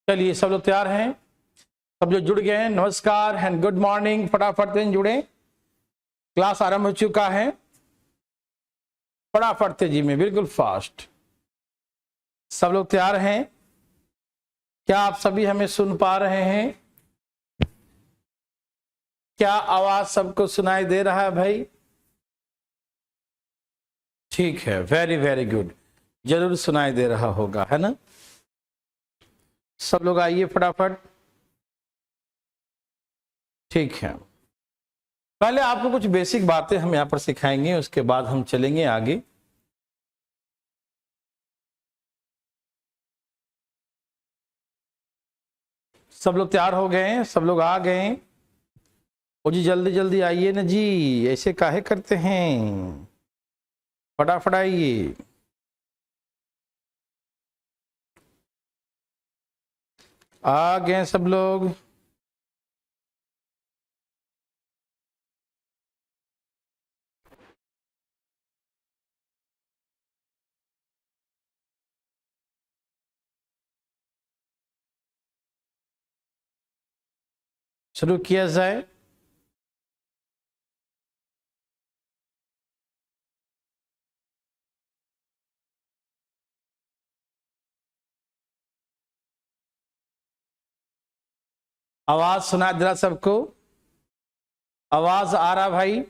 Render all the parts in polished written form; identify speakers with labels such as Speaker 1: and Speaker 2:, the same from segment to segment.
Speaker 1: चलिए सब लोग तैयार हैं, सब जो जुड़ गए हैं नमस्कार एंड गुड मॉर्निंग। फटाफट से जुड़े, क्लास आरंभ हो चुका है। फटाफट तेजी में, बिल्कुल फास्ट। सब लोग तैयार हैं? क्या आप सभी हमें सुन पा रहे हैं? क्या आवाज सबको सुनाई दे रहा है भाई? ठीक है, वेरी वेरी गुड। जरूर सुनाई दे रहा होगा, है ना? सब लोग आइए फटाफट। ठीक है, पहले आपको कुछ बेसिक बातें हम यहां पर सिखाएंगे, उसके बाद हम चलेंगे आगे। सब लोग तैयार हो गए हैं? सब लोग आ गए हैं? ओ जी जल्दी जल्दी आइए ना जी, ऐसे काहे करते हैं? फटाफट आइए। आ गए सब लोग? शुरू किया जाए। आवाज सुना दे रहा सबको? आवाज आ रहा भाई?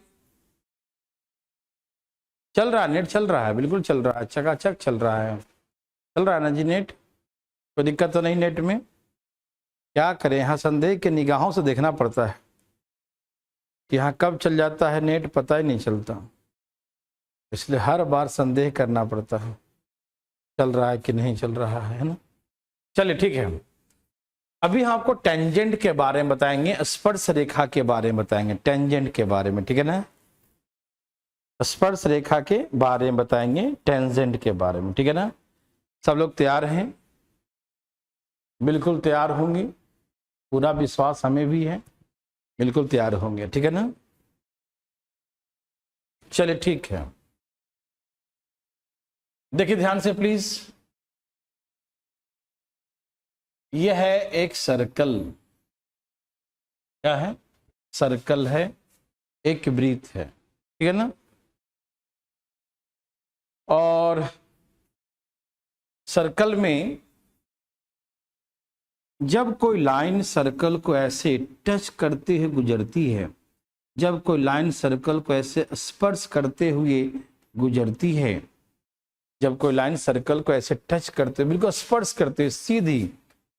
Speaker 1: चल रहा, नेट चल रहा है? बिल्कुल चल रहा है, चकाचक चल रहा है। चल रहा है ना जी नेट? कोई दिक्कत तो नहीं नेट में? क्या करें, यहाँ संदेह के निगाहों से देखना पड़ता है कि यहाँ कब चल जाता है नेट, पता ही नहीं चलता। इसलिए हर बार संदेह करना पड़ता है चल रहा है कि नहीं चल रहा है ना? चलिए ठीक है, अभी हम आपको टेंजेंट के बारे में बताएंगे, स्पर्श रेखा के बारे में बताएंगे, टेंजेंट के बारे में, ठीक है ना? स्पर्श रेखा के बारे में बताएंगे, टेंजेंट के बारे में, ठीक है ना? सब लोग तैयार हैं? बिल्कुल तैयार होंगे, पूरा विश्वास हमें भी है, बिल्कुल तैयार होंगे, ठीक है ना? चलिए ठीक है, देखिए ध्यान से प्लीज। यह है एक सर्कल, क्या है? सर्कल है, एक वृत्त है, ठीक है ना? और सर्कल में जब कोई लाइन सर्कल को ऐसे टच करते हुए गुजरती है, जब कोई लाइन सर्कल को ऐसे स्पर्श करते हुए गुजरती है, जब कोई लाइन सर्कल को ऐसे टच करते, बिल्कुल स्पर्श करते, सीधी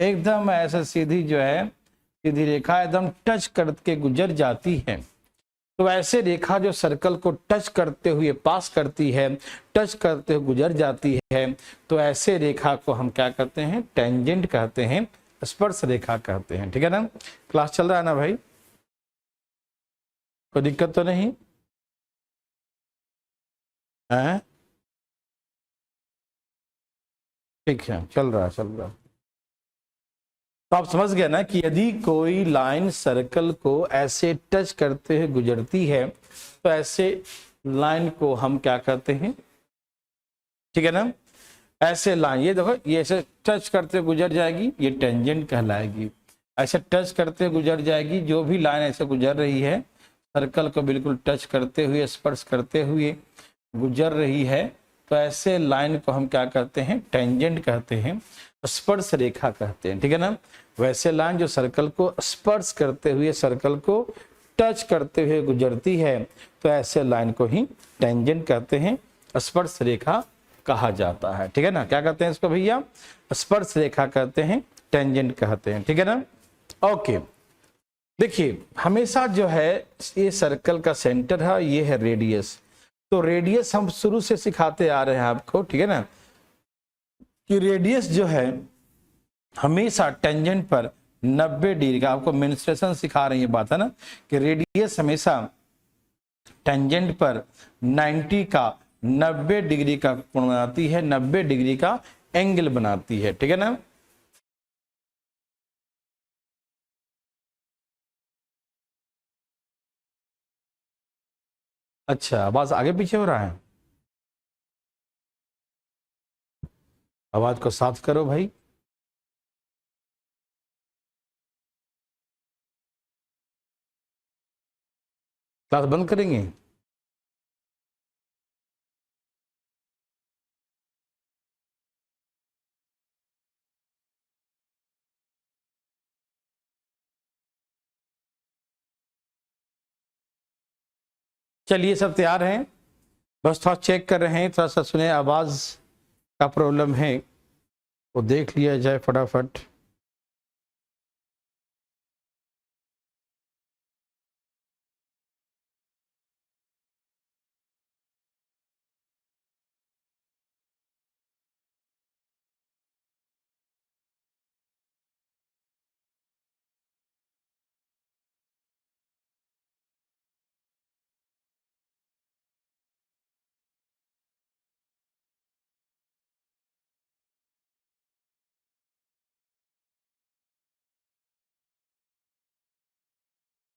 Speaker 1: एकदम ऐसे सीधी जो है, सीधी रेखा एकदम टच करके गुजर जाती है, तो ऐसे रेखा जो सर्कल को टच करते हुए पास करती है, टच करते हुए गुजर जाती है, तो ऐसे रेखा को हम क्या कहते हैं? टेंजेंट कहते हैं, स्पर्श रेखा कहते हैं, ठीक है ना? क्लास चल रहा है ना भाई? कोई दिक्कत तो नहीं है? ठीक है, चल रहा है, चल रहा है। तो आप समझ गए ना कि यदि कोई लाइन सर्कल को ऐसे टच करते हुए गुजरती है, तो ऐसे लाइन को हम क्या कहते हैं? ठीक है ना? ऐसे लाइन, ये देखो, ये ऐसे टच करते गुजर जाएगी, ये टेंजेंट कहलाएगी। ऐसे टच करते गुजर जाएगी, जो भी लाइन ऐसे गुजर रही है, सर्कल को बिल्कुल टच करते हुए, स्पर्श करते हुए गुजर रही है, तो ऐसे लाइन को हम क्या कहते हैं? टेंजेंट कहते हैं, स्पर्श रेखा कहते हैं, ठीक है ना? वैसे लाइन जो सर्कल को स्पर्श करते हुए, सर्कल को टच करते हुए गुजरती है, तो ऐसे लाइन को ही टेंजेंट कहते हैं, स्पर्श रेखा कहा जाता है, ठीक है ना? क्या कहते हैं इसको भैया? स्पर्श रेखा कहते हैं, टेंजेंट कहते हैं, ठीक है ना? ओके, देखिए हमेशा जो है ये सर्कल का सेंटर है, ये है रेडियस। तो रेडियस हम शुरू से सिखाते आ रहे हैं आपको, ठीक है ना, कि रेडियस जो है हमेशा टेंजेंट पर 90 डिग्री का, आपको मेंस्ट्रुएशन सिखा रही है बात, है ना, कि रेडियस हमेशा टेंजेंट पर 90 डिग्री का कोण बनाती है, 90 डिग्री का एंगल बनाती है, ठीक है ना? अच्छा, आवाज आगे पीछे हो रहा है? आवाज को साफ करो भाई। क्लास बंद करेंगे? चलिए सब तैयार हैं, बस थोड़ा चेक कर रहे हैं, थोड़ा सा सुने आवाज़ का प्रॉब्लम है वो देख लिया जाए फटाफट।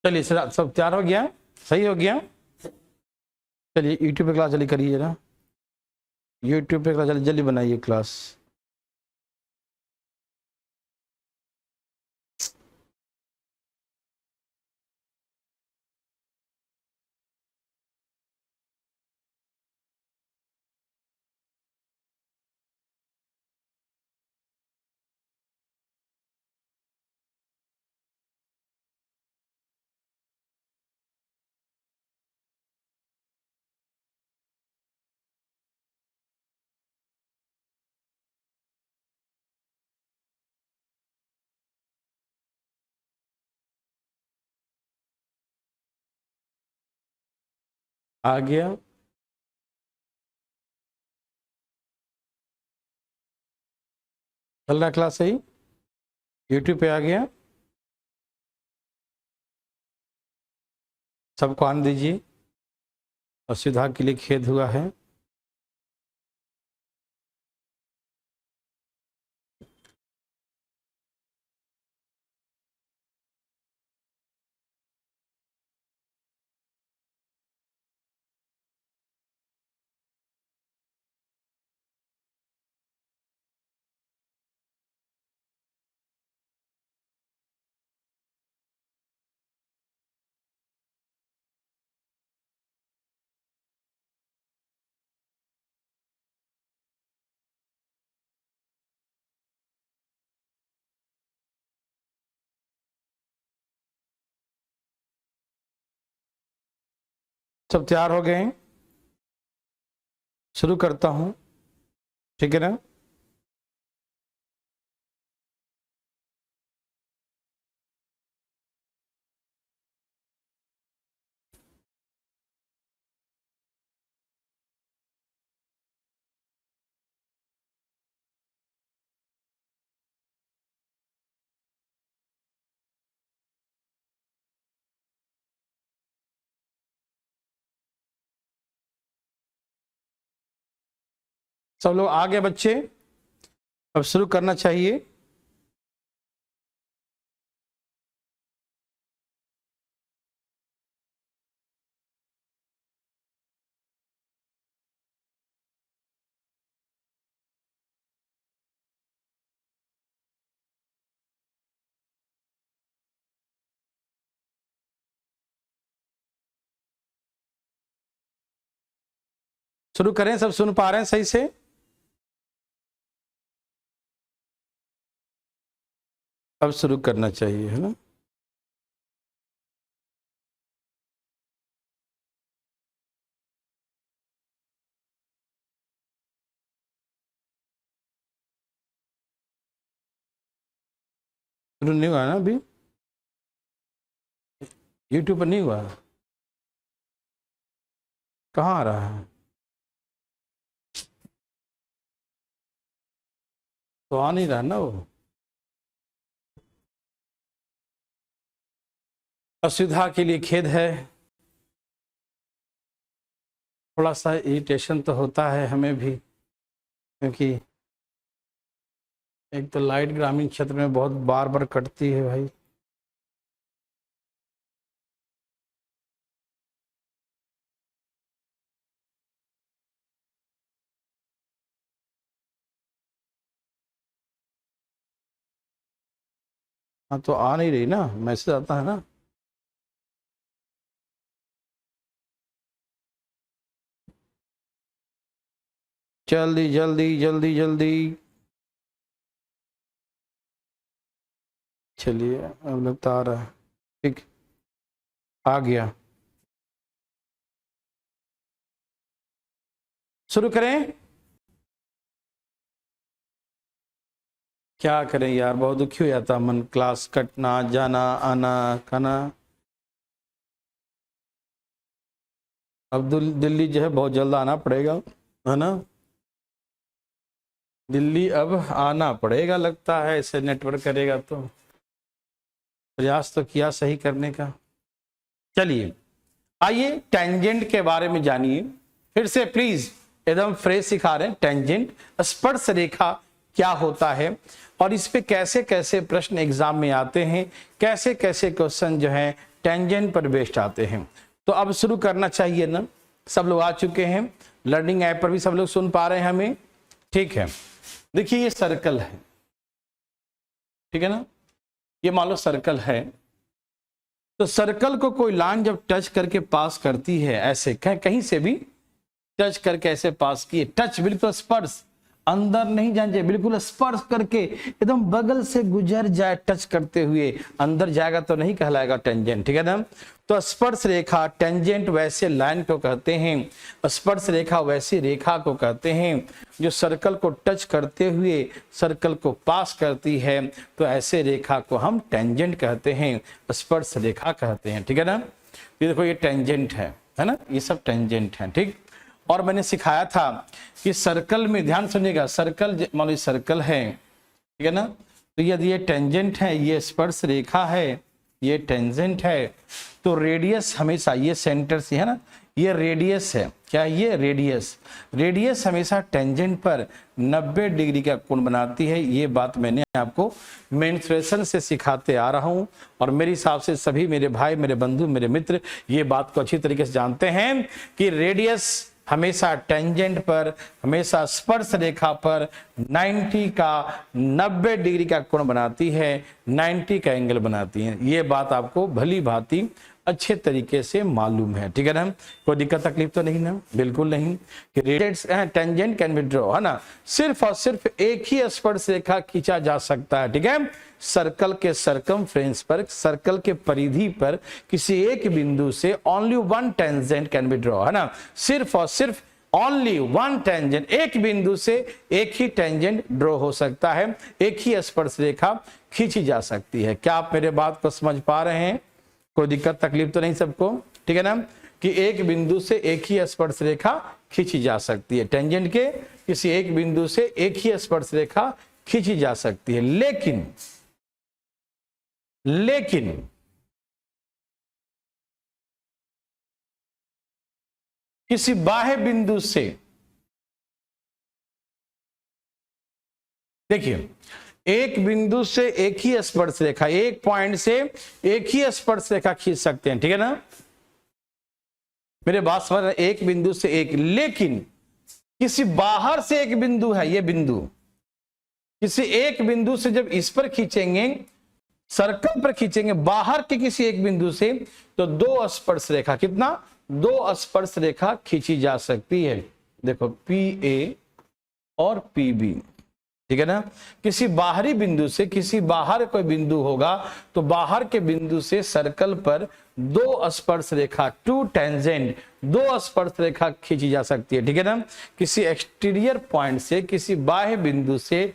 Speaker 1: चलिए सब तैयार हो गया, सही हो गया। चलिए यूट्यूब पे क्लास जल्दी करिए जरा, यूट्यूब पे क्लास जल्दी जल्दी बनाइए क्लास। आ गया? चल रहा क्लास सही? यूट्यूब पे आ गया? सबको आने दीजिए, असुविधा के लिए खेद हुआ है। सब तैयार हो गए हैं? शुरू करता हूँ, ठीक है ना? सब लोग आ गए बच्चे? अब शुरू करना चाहिए। शुरू करें, सब सुन पा रहे हैं सही से? अब शुरू करना चाहिए, है ना? शुरू नहीं हुआ ना अभी? यूट्यूब पर नहीं हुआ? कहाँ आ रहा है? तो आ नहीं रहा ना वो। असुविधा के लिए खेद है, थोड़ा सा इरिटेशन तो होता है हमें भी, क्योंकि एक तो लाइट ग्रामीण क्षेत्र में बहुत बार बार कटती है भाई। हाँ तो आ नहीं रही ना, मैसेज आता है ना। जल्दी जल्दी जल्दी जल्दी। चलिए अब लगता आ रहा है, ठीक, आ गया। शुरू करें? क्या करें यार, बहुत दुखी हो जाता मन, क्लास कटना, जाना आना खाना। अब दिल्ली जो है बहुत जल्द आना पड़ेगा, है ना? दिल्ली अब आना पड़ेगा लगता है, ऐसे नेटवर्क करेगा तो। प्रयास तो किया सही करने का। चलिए आइए टेंजेंट के बारे में जानिए फिर से प्लीज, एकदम फ्रेश सिखा रहे हैं। टेंजेंट स्पर्श रेखा क्या होता है और इस पे कैसे कैसे प्रश्न एग्जाम में आते हैं, कैसे कैसे क्वेश्चन जो है टेंजेंट पर बेस्ड आते हैं। तो अब शुरू करना चाहिए ना, सब लोग आ चुके हैं, लर्निंग ऐप पर भी सब लोग सुन पा रहे हैं हमें, ठीक है। देखिए ये सर्कल है, ठीक है ना, ये मान लो सर्कल है। तो सर्कल को कोई लाइन जब टच करके पास करती है, ऐसे कहीं से भी टच करके ऐसे पास किए, टच बिल्कुल स्पर्श, अंदर नहीं जाना चाहिए, बिल्कुल स्पर्श करके एकदम बगल से गुजर जाए, टच करते हुए अंदर जाएगा तो नहीं कहलाएगा टेंजेंट, ठीक है ना। तो स्पर्श रेखा, टेंजेंट वैसे लाइन को कहते हैं, स्पर्श रेखा वैसी रेखा को कहते हैं जो सर्कल को टच करते हुए सर्कल को पास करती है। तो ऐसे रेखा को हम टेंजेंट कहते हैं, स्पर्श रेखा कहते हैं, ठीक है ना। ये देखो ये टेंजेंट है ना, ये सब टेंजेंट है, ठीक। और मैंने सिखाया था कि सर्कल में, ध्यान सुनिएगा, सर्कल मान लो सर्कल है, ठीक है ना, तो यदि ये टेंजेंट है, ये स्पर्श रेखा है, ये टेंजेंट है, तो रेडियस हमेशा ये सेंटर से है ना, ये रेडियस है, क्या ये रेडियस, रेडियस हमेशा टेंजेंट पर 90 डिग्री का कोण बनाती है। ये बात मैंने आपको मेंस्ट्रुएशन से सिखाते आ रहा हूं और मेरे हिसाब से सभी मेरे भाई, मेरे बंधु, मेरे मित्र ये बात को अच्छी तरीके से जानते हैं कि रेडियस हमेशा टेंजेंट पर, हमेशा स्पर्श रेखा पर 90 डिग्री का कोण बनाती है, 90 का एंगल बनाती है। ये बात आपको भली भांति अच्छे तरीके से मालूम है, ठीक है ना। कोई दिक्कत तकलीफ तो नहीं ना, बिल्कुल नहीं। कि radius tangent can be draw, है ना, सिर्फ और सिर्फ एक ही स्पर्श रेखा खींचा जा सकता है, ठीक है। सर्कल के सरकमफ्रेंस पर, सर्कल के परिधि पर किसी एक बिंदु से only one tangent can be draw, है ना, सिर्फ और सिर्फ ओनली वन टेंजेंट, एक बिंदु से एक ही टेंजेंट ड्रॉ हो सकता है, एक ही स्पर्श रेखा खींची जा सकती है। क्या आप मेरे बात को समझ पा रहे हैं? कोई दिक्कत तकलीफ तो नहीं सबको, ठीक है ना, कि एक बिंदु से एक ही स्पर्श रेखा खींची जा सकती है, टेंजेंट के किसी एक बिंदु से एक ही स्पर्श रेखा खींची जा सकती है। लेकिन किसी बाह्य बिंदु से, देखिए एक बिंदु से एक ही स्पर्श रेखा, एक पॉइंट से एक ही स्पर्श रेखा खींच सकते हैं, ठीक है ना, मेरे बात समझ रहे, एक बिंदु से एक। लेकिन किसी बाहर से एक बिंदु है, ये बिंदु किसी एक बिंदु से जब इस पर खींचेंगे, सर्कल पर खींचेंगे बाहर के किसी एक बिंदु से, तो दो स्पर्श रेखा, कितना, दो स्पर्श रेखा खींची जा सकती है। देखो PA और PB, ठीक है ना। किसी बाहरी बिंदु से, किसी बाहर कोई बिंदु होगा तो बाहर के बिंदु से सर्कल पर दो स्पर्श रेखा, टू टेंजेंट, दो स्पर्श रेखा खींची जा सकती है, ठीक है ना। किसी एक्सटीरियर पॉइंट से, किसी बाह्य बिंदु से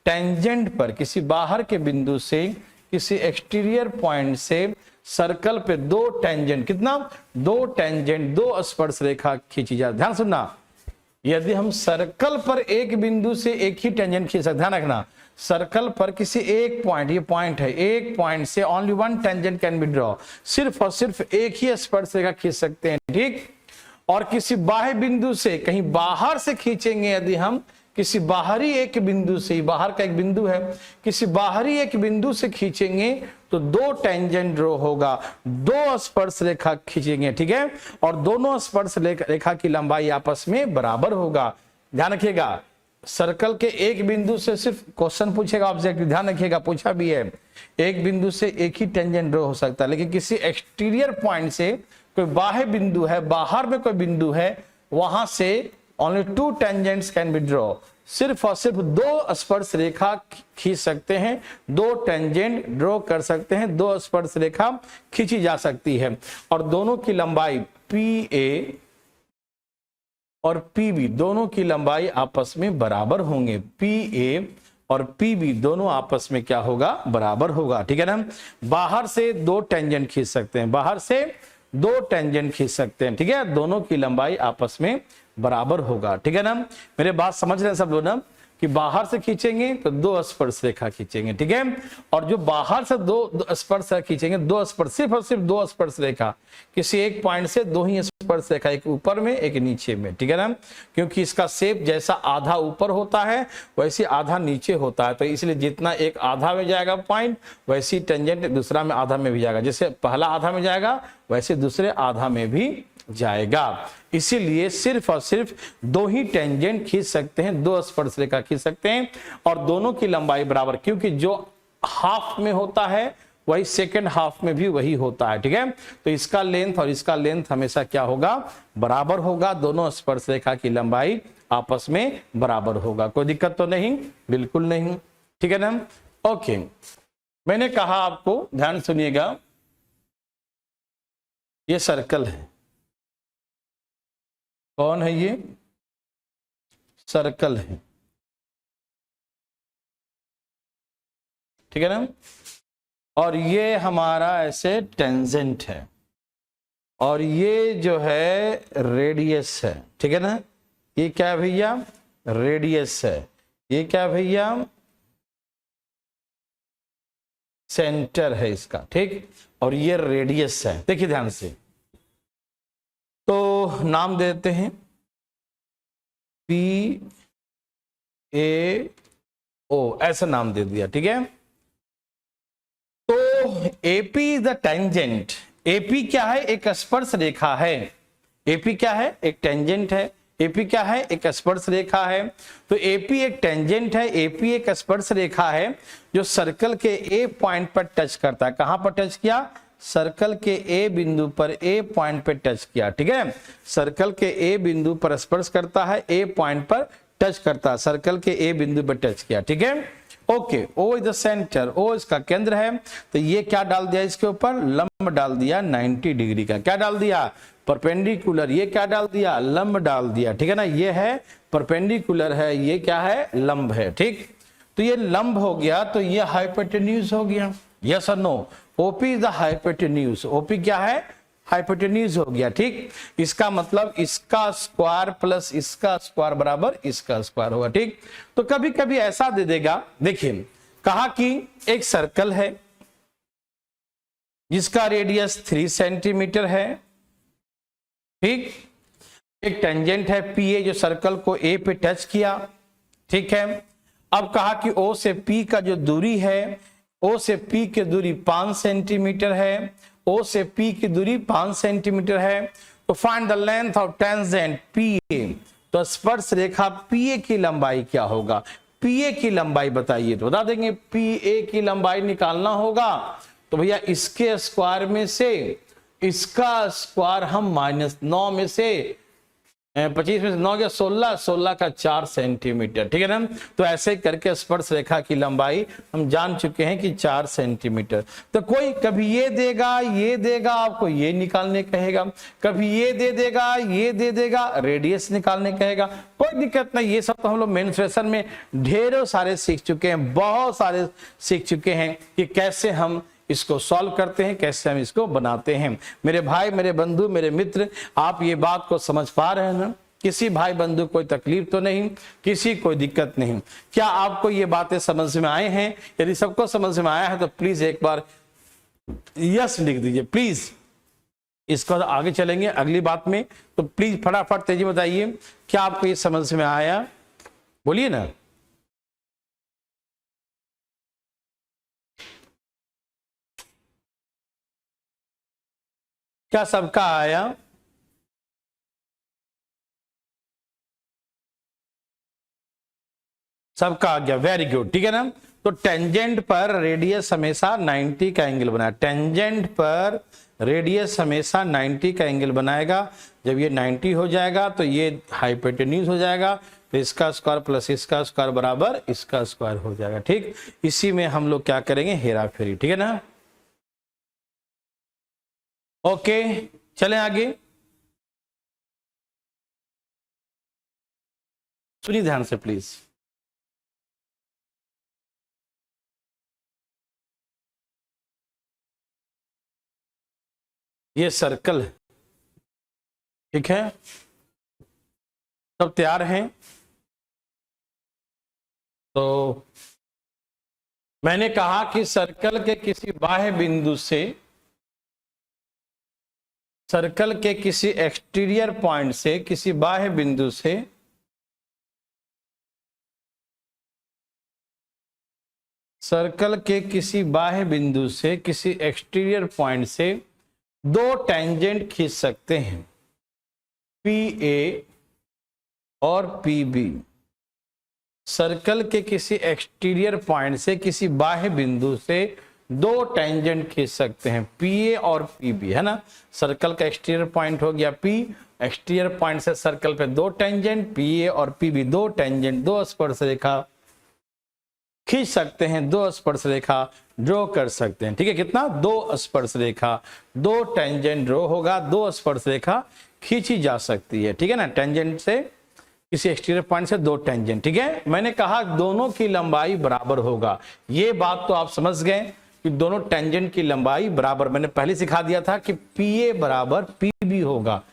Speaker 1: टेंजेंट पर, किसी बाहर के बिंदु से किसी एक्सटीरियर पॉइंट से सर्कल पे दो टेंजेंट, कितना, दो टेंजेंट, दो स्पर्श रेखा खींची जा। ध्यान सुनना, यदि हम सर्कल पर एक बिंदु से एक ही टेंजेंट खींच सकते, ध्यान रखना, सर्कल पर किसी एक पॉइंट, ये पॉइंट है, एक पॉइंट से only one tangent can be draw, सिर्फ और सिर्फ एक ही स्पर्श रेखा खींच सकते हैं, ठीक। और किसी बाह्य बिंदु से, कहीं बाहर से खींचेंगे यदि हम, किसी बाहरी एक बिंदु से, बाहर का एक बिंदु है, किसी बाहरी एक बिंदु से खींचेंगे तो दो टेंजेंट ड्रॉ होगा, दो स्पर्श रेखा खींचेंगे, ठीक है, और दोनों स्पर्श रेखा की लंबाई आपस में बराबर होगा। ध्यान रखिएगा, सर्कल के एक बिंदु से सिर्फ क्वेश्चन पूछेगा ऑब्जेक्टिव, ध्यान रखिएगा, पूछा भी है, एक बिंदु से एक ही टेंजेंट ड्रॉ हो सकता है, लेकिन किसी एक्सटीरियर पॉइंट से कोई बाह्य बिंदु है, बाहर में कोई बिंदु है, वहां से only 2 tangents can be draw, सिर्फ और सिर्फ 2 स्पर्श रेखा खींच सकते हैं, 2 टेंजेंट ड्रॉ कर सकते हैं, 2 स्पर्श रेखा खींची जा सकती है और दोनों की लंबाई PA और PB दोनों की लंबाई आपस में बराबर होंगे। PA और PB दोनों आपस में क्या होगा, बराबर होगा। ठीक है ना, बाहर से 2 टेंजेंट खींच सकते हैं, बाहर से 2 टेंजेंट खींच सकते हैं। ठीक है, दोनों की लंबाई आपस में बराबर होगा। ठीक है ना, मेरे बात समझ रहे हैं सब लोग ना, कि बाहर से खींचेंगे तो 2 स्पर्श रेखा खींचेंगे। ठीक है, और जो बाहर से 2 स्पर्श खींचेंगे, 2 स्पर्श, सिर्फ और सिर्फ 2 स्पर्श रेखा, किसी एक पॉइंट से 2 ही स्पर्श रेखा, एक ऊपर में एक नीचे में। ठीक है ना, क्योंकि इसका शेप जैसा आधा ऊपर होता है वैसे आधा नीचे होता है, तो इसलिए जितना एक आधा में जाएगा पॉइंट, वैसी टेंजेंट दूसरा में आधा में भी जाएगा, जैसे पहला आधा में जाएगा वैसे दूसरे आधा में भी जाएगा। इसीलिए सिर्फ और सिर्फ 2 ही टेंजेंट खींच सकते हैं, 2 स्पर्श रेखा खींच सकते हैं और दोनों की लंबाई बराबर, क्योंकि जो हाफ में होता है वही सेकंड हाफ में भी वही होता है। ठीक है, तो इसका लेंथ और इसका लेंथ हमेशा क्या होगा, बराबर होगा, दोनों स्पर्श रेखा की लंबाई आपस में बराबर होगा। कोई दिक्कत तो नहीं, बिल्कुल नहीं। ठीक है ना, ओके। मैंने कहा आपको, ध्यान सुनिएगा, ये सर्कल है, कौन है ये, सर्कल है। ठीक है ना, और ये हमारा ऐसे टेंजेंट है और ये जो है रेडियस है। ठीक है ना, ये क्या है भैया, रेडियस है, ये क्या है भैया, सेंटर है इसका। ठीक, और ये रेडियस है। देखिए ध्यान से, तो नाम देते हैं PAO, ऐसा नाम दे दिया। ठीक है, तो AP is the tangent. AP क्या है, एक स्पर्श रेखा है। AP क्या है, एक टेंजेंट है। AP क्या है, एक स्पर्श रेखा है। तो AP एक टेंजेंट है, AP एक स्पर्श रेखा है जो सर्कल के A पॉइंट पर टच करता है। कहां पर टच किया, सर्कल के A बिंदु पर, A पॉइंट पर टच किया। ठीक है, सर्कल के A बिंदु पर स्पर्श करता है, A पॉइंट पर टच करता है, सर्कल के A बिंदु पर टच किया। ठीक है, okay. O is the centre, O इसका केंद्र है। तो ये क्या डाल दिया, इसके ऊपर लंब डाल दिया 90 डिग्री का। क्या डाल दिया, परपेंडिकुलर। ये क्या डाल दिया, लंब डाल दिया। ठीक है ना, ये है परपेंडिकुलर है, ये क्या है, लंब है। ठीक, तो ये लंब हो गया, तो ये हाइपोटेन्यूज हो गया। यस और no, OP is the hypotenuse. OP क्या है, हाइपोटेन्यूज हो गया। ठीक, इसका मतलब इसका स्क्वायर प्लस इसका स्क्वायर बराबर इसका स्क्वायर होगा। ठीक, तो कभी कभी ऐसा दे देगा, देखिए कहा कि एक सर्कल है जिसका रेडियस 3 सेंटीमीटर है। ठीक, एक टेंजेंट है PA जो सर्कल को A पे टच किया। ठीक है, अब कहा कि O से P का जो दूरी है, O से P की दूरी 5 सेंटीमीटर है, O से P की दूरी 5 सेंटीमीटर है। तो find the length of tangent PA। तो स्पर्श रेखा PA की लंबाई क्या होगा, PA की लंबाई बताइए। तो बता देंगे, PA की लंबाई निकालना होगा तो भैया इसके स्क्वायर में से इसका स्क्वायर हम -9 में से 25 में से 9 गया 16, 16 का 4 सेंटीमीटर। ठीक है ना, तो ऐसे करके स्पर्श रेखा की लंबाई हम जान चुके हैं कि 4 सेंटीमीटर। तो कोई कभी ये देगा आपको ये निकालने कहेगा, कभी ये दे देगा, ये दे देगा, रेडियस निकालने कहेगा। कोई दिक्कत नहीं, ये सब तो हम लोग मेंस्ट्रुएशन में ढेरों सारे सीख चुके हैं, बहुत सारे सीख चुके हैं कि कैसे हम इसको सॉल्व करते हैं, कैसे हम इसको बनाते हैं। मेरे भाई, मेरे बंधु, मेरे मित्र, आप ये बात को समझ पा रहे हैं ना, किसी भाई बंधु कोई तकलीफ तो नहीं, किसी कोई दिक्कत नहीं। क्या आपको ये बातें समझ में आए हैं? यदि सबको समझ में आया है तो प्लीज एक बार यस लिख दीजिए प्लीज। इसको आगे चलेंगे अगली बात में, तो प्लीज फटाफट तेजी बताइए, क्या आपको ये समझ में आया, बोलिए ना। क्या सबका आया? सबका आ गया, वेरी गुड। ठीक है ना, तो टेंजेंट पर रेडियस हमेशा 90 का एंगल बनाए, टेंजेंट पर रेडियस हमेशा 90 का एंगल बनाएगा। जब ये 90 हो जाएगा तो ये हाइपोटेन्यूज हो जाएगा, तो इसका स्क्वायर प्लस इसका स्क्वायर बराबर इसका स्क्वायर हो जाएगा। ठीक, इसी में हम लोग क्या करेंगे, हेरा फेरी। ठीक है ना, ओके चलें आगे। सुनिए ध्यान से प्लीज। ये सर्कल है, ठीक है, सब तैयार हैं। तो मैंने कहा कि सर्कल के किसी बाह्य बिंदु से, सर्कल के किसी एक्सटीरियर पॉइंट से, किसी बाह्य बिंदु से सर्कल के किसी बाह्य बिंदु से, किसी एक्सटीरियर पॉइंट से दो टेंजेंट खींच सकते हैं, PA और PB। सर्कल के किसी एक्सटीरियर पॉइंट से, किसी बाह्य बिंदु से दो टेंजेंट खींच सकते हैं, PA और PB, है ना। सर्कल का एक्सटीरियर पॉइंट हो गया P, एक्सटीरियर पॉइंट से सर्कल पे दो टेंजेंट PA और PB, दो टेंजेंट, दो स्पर्श रेखा खींच सकते हैं, दो स्पर्श रेखा ड्रॉ कर सकते हैं। ठीक है, कितना, दो स्पर्श रेखा, दो टेंजेंट ड्रॉ होगा, दो स्पर्श रेखा खींची जा सकती है। ठीक है ना, टेंजेंट से किसी एक्सटीरियर पॉइंट से दो टेंजेंट। ठीक है, मैंने कहा दोनों की लंबाई बराबर होगा, ये बात तो आप समझ गए कि दोनों टेंजेंट की लंबाई बराबर। मैंने पहले सिखा दिया था कि PA बराबर PB होगा,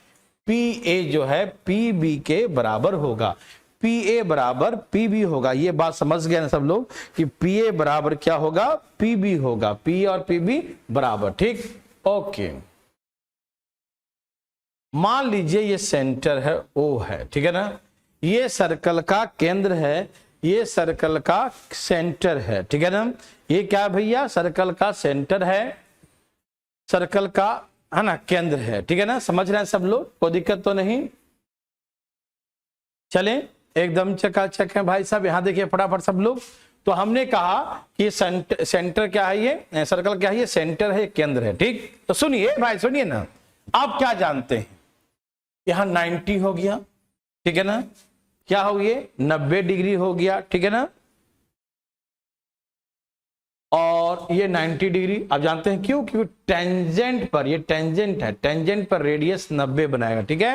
Speaker 1: PA जो है PB के बराबर होगा, PA बराबर PB होगा। ये बात समझ गए ना सब लोग कि PA बराबर क्या होगा, PB होगा, P और PB बराबर। ठीक, ओके। मान लीजिए ये सेंटर है, O है, ठीक है ना, ये सर्कल का केंद्र है, ये सर्कल का सेंटर है। ठीक है ना, ये क्या भैया, सर्कल का सेंटर है, सर्कल का, है ना, केंद्र है। ठीक है ना, समझ रहे हैं सब लोग, कोई दिक्कत तो नहीं। चलें, एकदम चकाचक है भाई साहब। यहां देखिए फटाफट सब लोग। तो हमने कहा कि सेंटर क्या है, ये सर्कल क्या है, ये सेंटर है, केंद्र है। ठीक, तो सुनिए भाई, सुनिए ना, आप क्या जानते हैं, यहां 90 हो गया, ठीक है ना, क्या हो, ये 90 डिग्री हो गया, ठीक है ना, और ये 90 डिग्री। आप जानते हैं क्यों, क्योंकि टेंजेंट पर, ये टेंजेंट है, टेंजेंट पर रेडियस 90 बनाएगा। ठीक है,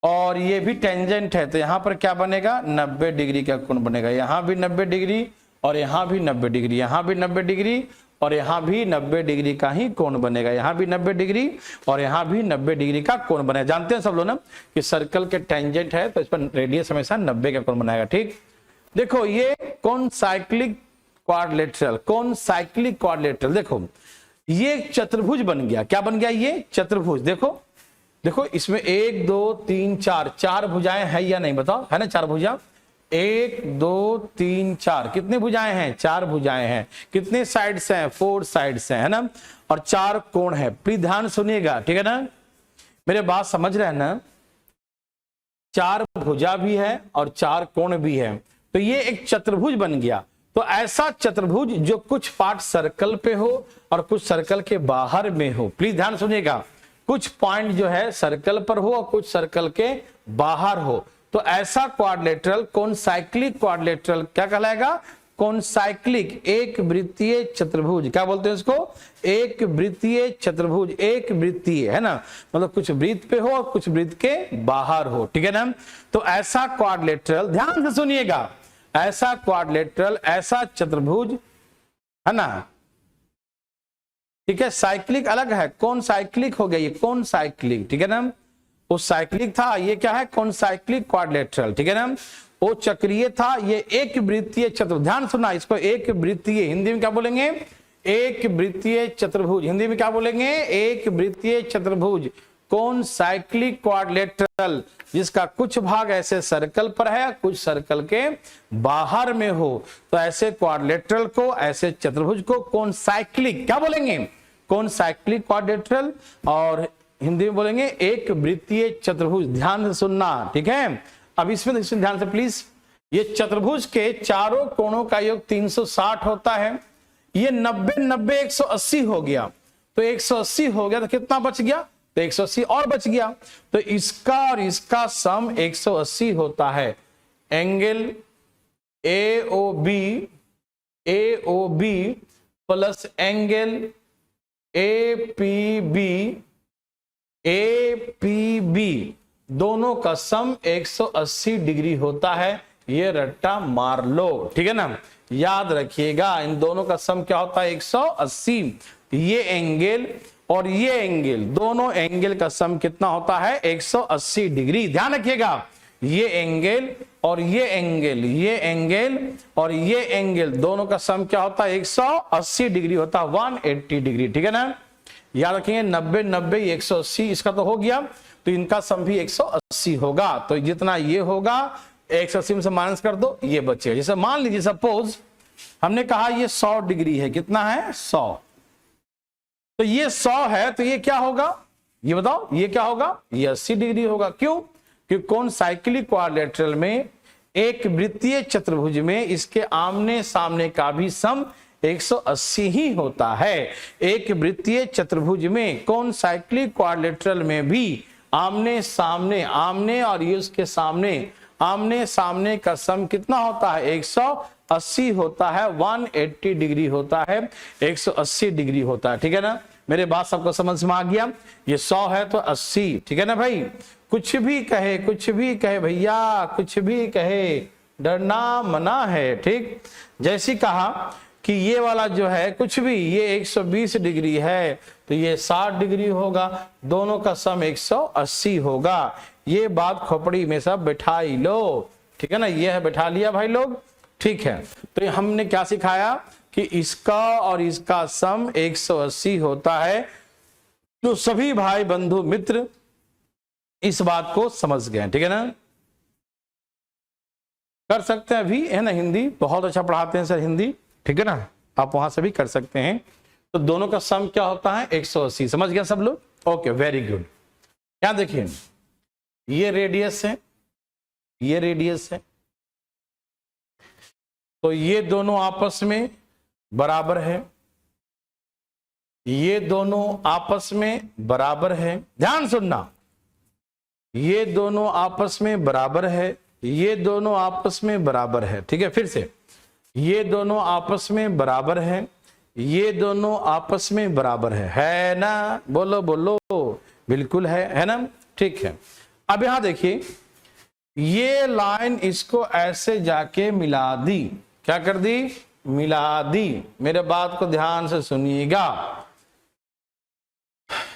Speaker 1: और ये भी टेंजेंट है, तो यहां पर क्या बनेगा, 90 डिग्री का कोण बनेगा। यहां भी 90 डिग्री और यहां भी 90 डिग्री, यहां भी 90 डिग्री और यहां भी 90 डिग्री का ही कोण बनेगा, यहां भी 90 डिग्री और यहां भी 90 डिग्री का कोण बनेगा। जानते हैं सब लोग ना कि सर्कल के टेंजेंट है तो इस पर रेडियस हमेशा 90 का कोण बनाएगा। ठीक, देखो ये कौन साइक्लिक क्वाड्रिलेटरल, कौन साइक्लिक क्वाड्रिलेटरल, देखो ये चतुर्भुज बन गया। क्या बन गया, ये चतुर्भुज। देखो देखो इसमें 1 2 3 4, चार भुजाएं हैं या नहीं, बताओ, है ना, चार भुजा, 1 2 3 4, कितनी भुजाएं हैं, चार भुजाएं हैं। कितने साइड्स हैं, 4 साइड्स हैं, है ना, और चार कोण है। प्लीज ध्यान सुनिएगा, ठीक है ना, मेरे बात समझ रहे हैं ना, चार भुजा भी है और चार कोण भी है, तो ये एक चतुर्भुज बन गया। तो ऐसा चतुर्भुज जो कुछ पार्ट सर्कल पे हो और कुछ सर्कल के बाहर में हो। प्लीज ध्यान सुनिएगा, कुछ पॉइंट जो है सर्कल पर हो और कुछ सर्कल के बाहर हो, तो ऐसा क्वाड्रिलेटरल कौन साइक्लिक क्वाड्रिलेटरल क्या कहलाएगा, कौन साइक्लिक एक वृत्तीय चतुर्भुज। क्या बोलते हैं इसको, एक वृत्तीय चतुर्भुज, एक वृत्तीय, है ना, मतलब कुछ वृत्त पे हो और कुछ वृत्त के बाहर हो। ठीक है ना, तो ऐसा क्वाड्रिलेटरल, ध्यान से सुनिएगा, ऐसा क्वाड्रिलेटरल, ऐसा चतुर्भुज, है ना, ठीक है। साइक्लिक अलग है, कौन साइक्लिक हो गया, ये कौन साइक्लिक, ठीक है ना, वो साइक्लिक था, ये क्या है, कौन साइक्लिक क्वाड्रिलेटरल, ठीक है ना, वो चक्रीय था, ये एक वृत्तीय चतुर्भुज। ध्यान सुनना, इसको एक वृत्तीय, हिंदी में क्या बोलेंगे, एक वृत्तीय चतुर्भुज, हिंदी में क्या बोलेंगे, एक वृत्तीय चतुर्भुज, कौन साइक्लिक क्वाड्रिलेटरल, जिसका कुछ भाग ऐसे सर्कल पर है, कुछ सर्कल के बाहर में हो, तो ऐसे क्वाड्रिलेटरल को, ऐसे चतुर्भुज को कौन साइक्लिक क्या बोलेंगे, कौन साइक्लिक क्वाड्रिलेटरल, और हिंदी में बोलेंगे एक वृत्तीय चतुर्भुज। ध्यान से सुनना, ठीक है। अब इसमें ध्यान से प्लीज, ये चतुर्भुज के चारों कोणों का योग 360 होता है। ये 90 90 180 हो गया, तो 180 हो गया तो कितना बच गया, तो 180 और बच गया, तो इसका और इसका सम 180 होता है। Angle AOB plus angle APB दोनों का सम 180 डिग्री होता है। ये रट्टा मार लो, ठीक है ना, याद रखिएगा इन दोनों का सम क्या होता है 180। ये एंगल और ये एंगल, दोनों एंगल का सम कितना होता है 180 डिग्री। ध्यान रखिएगा ये एंगल और ये एंगल, ये एंगल और ये एंगल दोनों का सम क्या होता है 180 डिग्री होता है, 180 डिग्री, ठीक है ना। याद रखेंगे 90 90 180 इसका तो हो गया, तो इनका सम भी 180 होगा। तो जितना ये होगा 180 में से माइनस कर दो, ये बचेगा। जैसे मान लीजिए सपोज हमने कहा ये 100 डिग्री है, कितना है 100, तो ये 100 है, तो ये क्या होगा ये बताओ, ये क्या होगा, ये 80 डिग्री होगा। क्यों, क्योंकि कौन साइक्लिक क्वाड्रिलेटरल में एक वृत्तीय चतुर्भुज में इसके आमने सामने का भी सम 180 ही होता है। एक वृत्तीय चतुर्भुज में कौन साइक्लिक क्वाड्रिलेटरल में भी आमने सामने, आमने और ये उसके सामने, आमने सामने का सम कितना होता है 180 होता है, 180 डिग्री होता है, 180 डिग्री होता है, ठीक है ना। मेरे बात सबको समझ में आ गया। ये 100 है तो 80, ठीक है ना भाई। कुछ भी कहे, कुछ भी कहे भैया, कुछ भी कहे, डरना मना है, ठीक। जैसी कहा कि ये वाला जो है कुछ भी, ये 120 डिग्री है तो ये 60 डिग्री होगा, दोनों का सम 180 होगा। ये बात खोपड़ी में सब बैठा ही लो, ठीक है ना। ये है बैठा लिया भाई लोग, ठीक है। तो हमने क्या सिखाया कि इसका और इसका सम 180 होता है। तो सभी भाई बंधु मित्र इस बात को समझ गए, ठीक है ना। कर सकते हैं अभी, है ना, हिंदी बहुत अच्छा पढ़ाते हैं सर हिंदी, ठीक है ना, आप वहां से भी कर सकते हैं। तो दोनों का सम क्या होता है 180, समझ गया सब लोग, ओके वेरी गुड। यहां देखिए ये रेडियस है, ये रेडियस है, तो ये दोनों आपस में बराबर है, ये दोनों आपस में बराबर है। ध्यान सुनना, ये दोनों आपस में बराबर है, ये दोनों आपस में बराबर है, ठीक है। फिर से ये दोनों आपस में बराबर है, ये दोनों आपस में बराबर है ना, बोलो बोलो, बिल्कुल है ना, ठीक है। अब यहां देखिए ये लाइन इसको ऐसे जाके मिला दी, क्या कर दी, मिला दी। मेरे बात को ध्यान से सुनिएगा,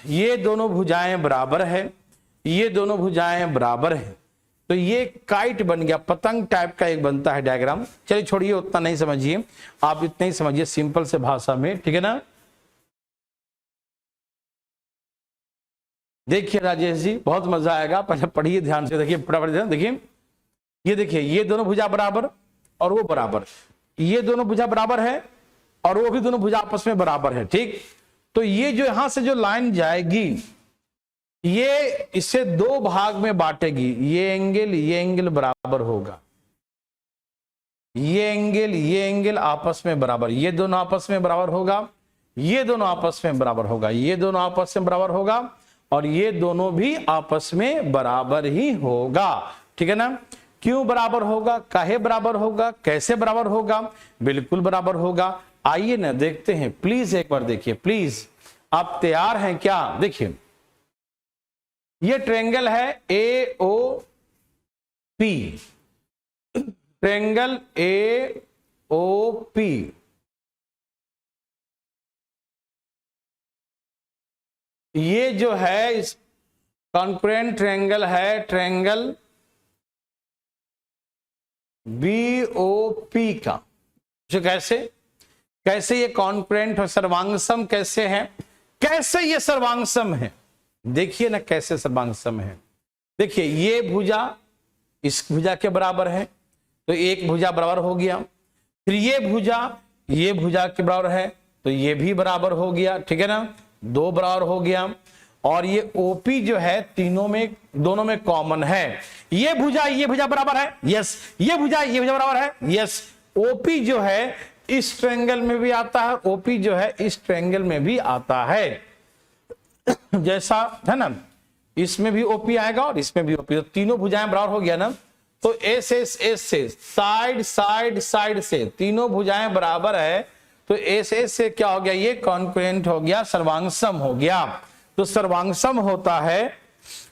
Speaker 1: ये दोनों भुजाएं बराबर है, ये दोनों भुजाएं बराबर है, तो ये काइट बन गया, पतंग टाइप का एक बनता है डायग्राम। चलिए छोड़िए, उतना नहीं समझिए, आप इतना ही समझिए सिंपल से भाषा में, ठीक है ना। देखिए राजेश जी बहुत मजा आएगा, पहले पढ़िए ध्यान से, देखिए फटाफट देखिए, ये देखिए ये दोनों भुजा बराबर और वो बराबर, ये दोनों भुजा बराबर है और वो भी दोनों भुजा आपस में बराबर है, ठीक। तो ये जो यहां से जो लाइन जाएगी ये इसे दो भाग में बांटेगी, ये एंगल बराबर होगा, ये एंगल आपस में बराबर, ये दोनों आपस में बराबर होगा, ये दोनों आपस में बराबर होगा, ये दोनों आपस में बराबर होगा और ये दोनों भी आपस में बराबर ही होगा, ठीक है ना। क्यों बराबर होगा, काहे बराबर होगा, कैसे बराबर होगा, बिल्कुल बराबर होगा। आइए ना देखते हैं, प्लीज एक बार देखिए, प्लीज आप तैयार हैं क्या। देखिए ये ट्रायंगल है AOP, ट्रायंगल AOP, ये जो है इस कॉन्करेंट ट्रायंगल है ट्रायंगल BOP का। जो कैसे कैसे ये कॉन्करेंट और सर्वांगसम कैसे है, कैसे ये सर्वांगसम है, देखिए ना कैसे सर्वांगसम है। देखिए ये भुजा इस भुजा के बराबर है, तो एक भुजा बराबर हो गया, फिर ये भुजा के बराबर है तो ये भी बराबर हो गया, ठीक है ना, दो बराबर हो गया। और ये ओपी जो है तीनों में दोनों में कॉमन है। ये भुजा बराबर है, यस। ये भुजा बराबर है, यस। ओपी जो है इस ट्रायंगल में भी आता है, ओपी जो है इस ट्रायंगल में भी आता है, जैसा है ना, इसमें भी ओपी आएगा और इसमें भी ओपी, तो तीनों भुजाएं बराबर हो गया ना। तो एस से साइड साइड साइड से तीनों भुजाएं बराबर है, तो एस से क्या हो गया, ये कॉन्करेंट हो गया, सर्वांगसम हो गया। तो सर्वांगसम होता है,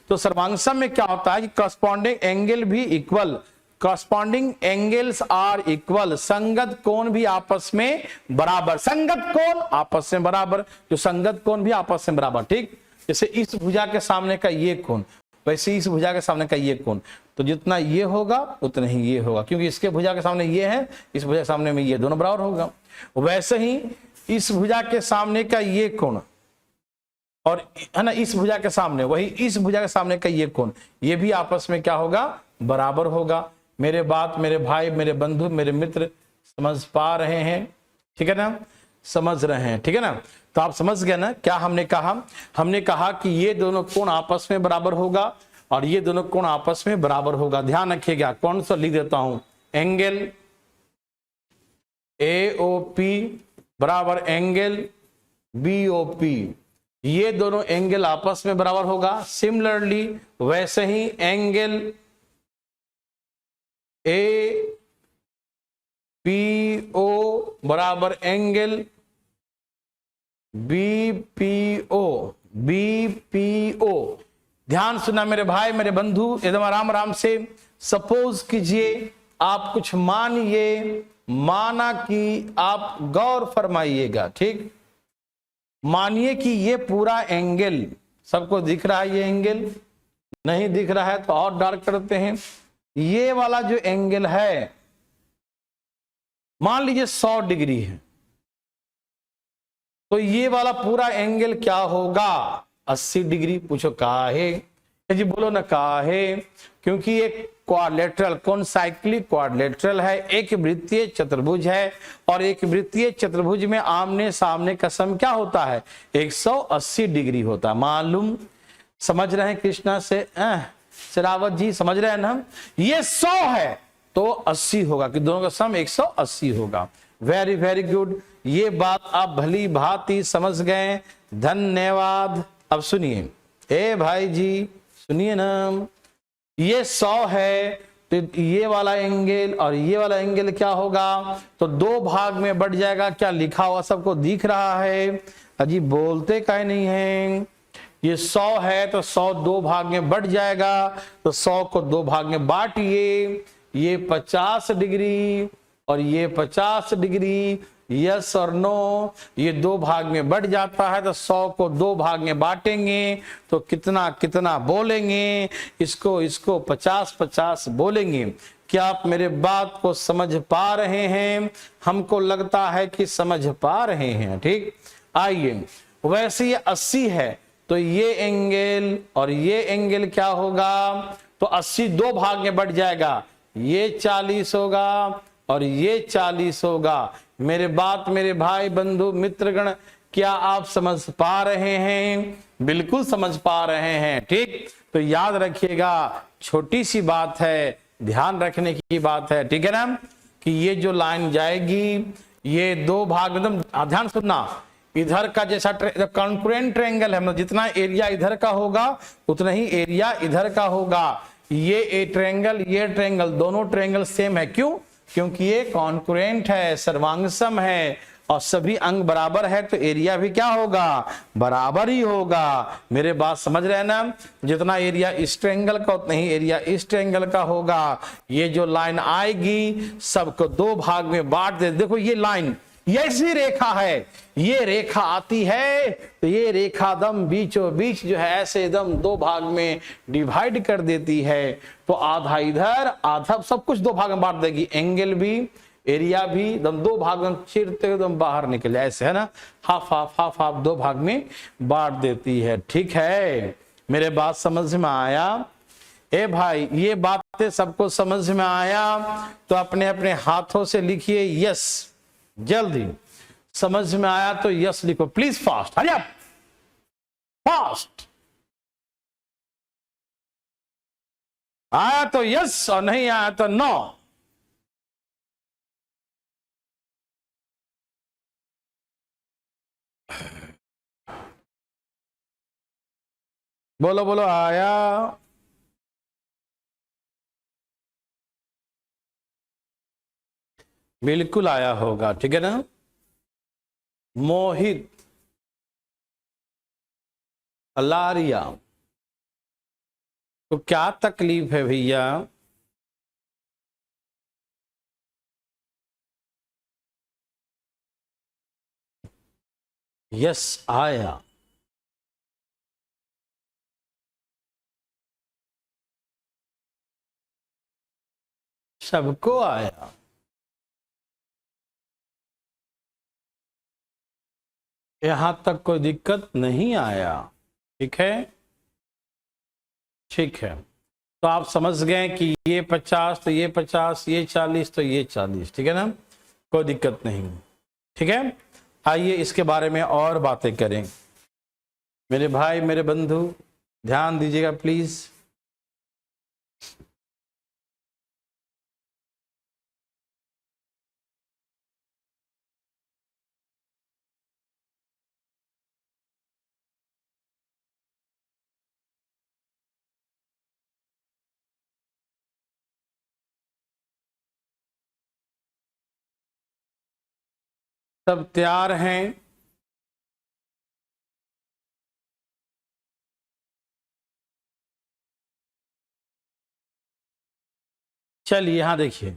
Speaker 1: तो सर्वांगसम में क्या होता है कि करस्पॉन्डिंग एंगल भी equal, corresponding angles are equal, संगत कोण भी आपस में बराबर, संगत कोण आपस में बराबर, जो संगत कोण भी आपस में बराबर, ठीक। जैसे इस भुजा के सामने का ये कोण, वैसे इस भुजा के सामने का ये कोण, तो जितना ये होगा उतना ही ये होगा, क्योंकि इसके भुजा के सामने ये है, इस भुजा के सामने में ये, दोनों बराबर होगा। वैसे ही इस भुजा के सामने का ये कोण और है ना, इस भुजा के सामने, वही इस भुजा के सामने का ये कोण, ये भी आपस में क्या होगा, बराबर होगा। मेरे बात, मेरे भाई, मेरे बंधु, मेरे मित्र समझ पा रहे हैं, ठीक है ना, समझ रहे हैं, ठीक है ना। तो आप समझ गए ना क्या हमने कहा, हमने कहा कि ये दोनं कोण आपस में बराबर होगा और ये दोनों कोण आपस में बराबर होगा। ध्यान रखिएगा, कौन सा लिख देता हूं, एंगल AOP बराबर एंगल BOP, ये दोनों एंगल आपस में बराबर होगा। सिमिलरली वैसे ही एंगल APO बराबर एंगल BPO। ध्यान सुना मेरे भाई, मेरे बंधु, एकदम आराम आराम से। सपोज कीजिए आप कुछ मानिए, माना कि आप गौर फरमाइएगा, ठीक। मानिए कि ये पूरा एंगल सबको दिख रहा है, ये एंगल नहीं दिख रहा है तो और डार्क करते हैं। ये वाला जो एंगल है मान लीजिए 100 डिग्री है, तो ये वाला पूरा एंगल क्या होगा, 80 डिग्री। पूछो काहे जी, बोलो ना काहे, क्योंकि ये क्वाड्रिलेटरल, कौन साइक्लिक क्वाड्रिलेटरल है, एक वृत्तीय चतुर्भुज है, और एक वृत्तीय चतुर्भुज में आमने सामने का सम क्या होता है, 180 डिग्री होता है। मालूम, समझ रहे हैं कृष्णा से शरावत जी, समझ रहे हैं ना। ये 100 है तो 80 होगा, कि दोनों का सम 180 होगा। वेरी वेरी गुड, ये बात आप भली भांति समझ गए, धन्यवाद। अब सुनिए, ए भाई जी सुनिए ना, ये 100 है तो ये वाला एंगल और ये वाला एंगल क्या होगा, तो दो भाग में बढ़ जाएगा। क्या लिखा हुआ सबको दिख रहा है, अजी बोलते काहे नहीं है। ये 100 है तो 100 दो भाग में बढ़ जाएगा, तो 100 को दो भाग में बांटिए, ये 50 डिग्री और ये 50 डिग्री, यस और नो, ये दो भाग में बढ़ जाता है, तो 100 को दो भाग में बांटेंगे तो कितना कितना बोलेंगे, इसको इसको 50-50 बोलेंगे। क्या आप मेरे बात को समझ पा रहे हैं, हमको लगता है कि समझ पा रहे हैं, ठीक। आइए, वैसे ये 80 है तो ये एंगल और ये एंगल क्या होगा, तो 80 दो भाग में बढ़ जाएगा, ये 40 होगा और ये 40 होगा। मेरे बात, मेरे भाई बंधु मित्रगण, क्या आप समझ पा रहे हैं, बिल्कुल समझ पा रहे हैं, ठीक। तो याद रखिएगा, छोटी सी बात है, ध्यान रखने की बात है, ठीक है ना, कि ये जो लाइन जाएगी ये दो भाग, एकदम ध्यान सुनना, इधर का जैसा कॉन्करेंट ट्रायंगल है, मतलब जितना एरिया इधर का होगा उतना ही एरिया इधर का होगा। ये ट्रायंगल, ये ट्रायंगल, दोनों ट्रायंगल सेम है, क्यों, क्योंकि ये कॉन्करेंट है, सर्वांगसम है और सभी अंग बराबर है, तो एरिया भी क्या होगा, बराबर ही होगा। मेरे बात समझ रहे हैं ना, जितना एरिया इस ट्रायंगल का उतना ही एरिया इस ट्रायंगल का होगा। ये जो लाइन आएगी सबको दो भाग में बांट दे। देखो ये लाइन, ये ऐसी रेखा है, ये रेखा आती है तो ये रेखा दम बीचों बीच जो है ऐसे दम दो भाग में डिवाइड कर देती है, तो आधा इधर आधा सब कुछ दो भाग में बांट देगी, एंगल भी एरिया भी दम दो भाग में चिरते एकदम बाहर निकले, ऐसे है ना, हाफ हाफ हाफ हाफ दो भाग में बांट देती है, ठीक है। मेरे बात समझ में आया, ए भाई ये बातें सबको समझ में आया तो अपने अपने हाथों से लिखिए यस, जल्दी समझ में आया तो यस लिखो please, fast, hurry up, fast, आया तो यस और नहीं आया तो नो। बोलो बोलो, आया? बिल्कुल आया होगा, ठीक है ना। मोहित, अलारिया, तो क्या तकलीफ है भैया? यस आया। सबको आया। यहां तक कोई दिक्कत नहीं आया, ठीक है। ठीक है, तो आप समझ गए कि ये 50 तो ये 50, ये 40 तो ये 40, ठीक है ना, कोई दिक्कत नहीं। ठीक है, आइए इसके बारे में और बातें करें। मेरे भाई, मेरे बंधु, ध्यान दीजिएगा प्लीज। सब तैयार हैं? चलिए यहां देखिए,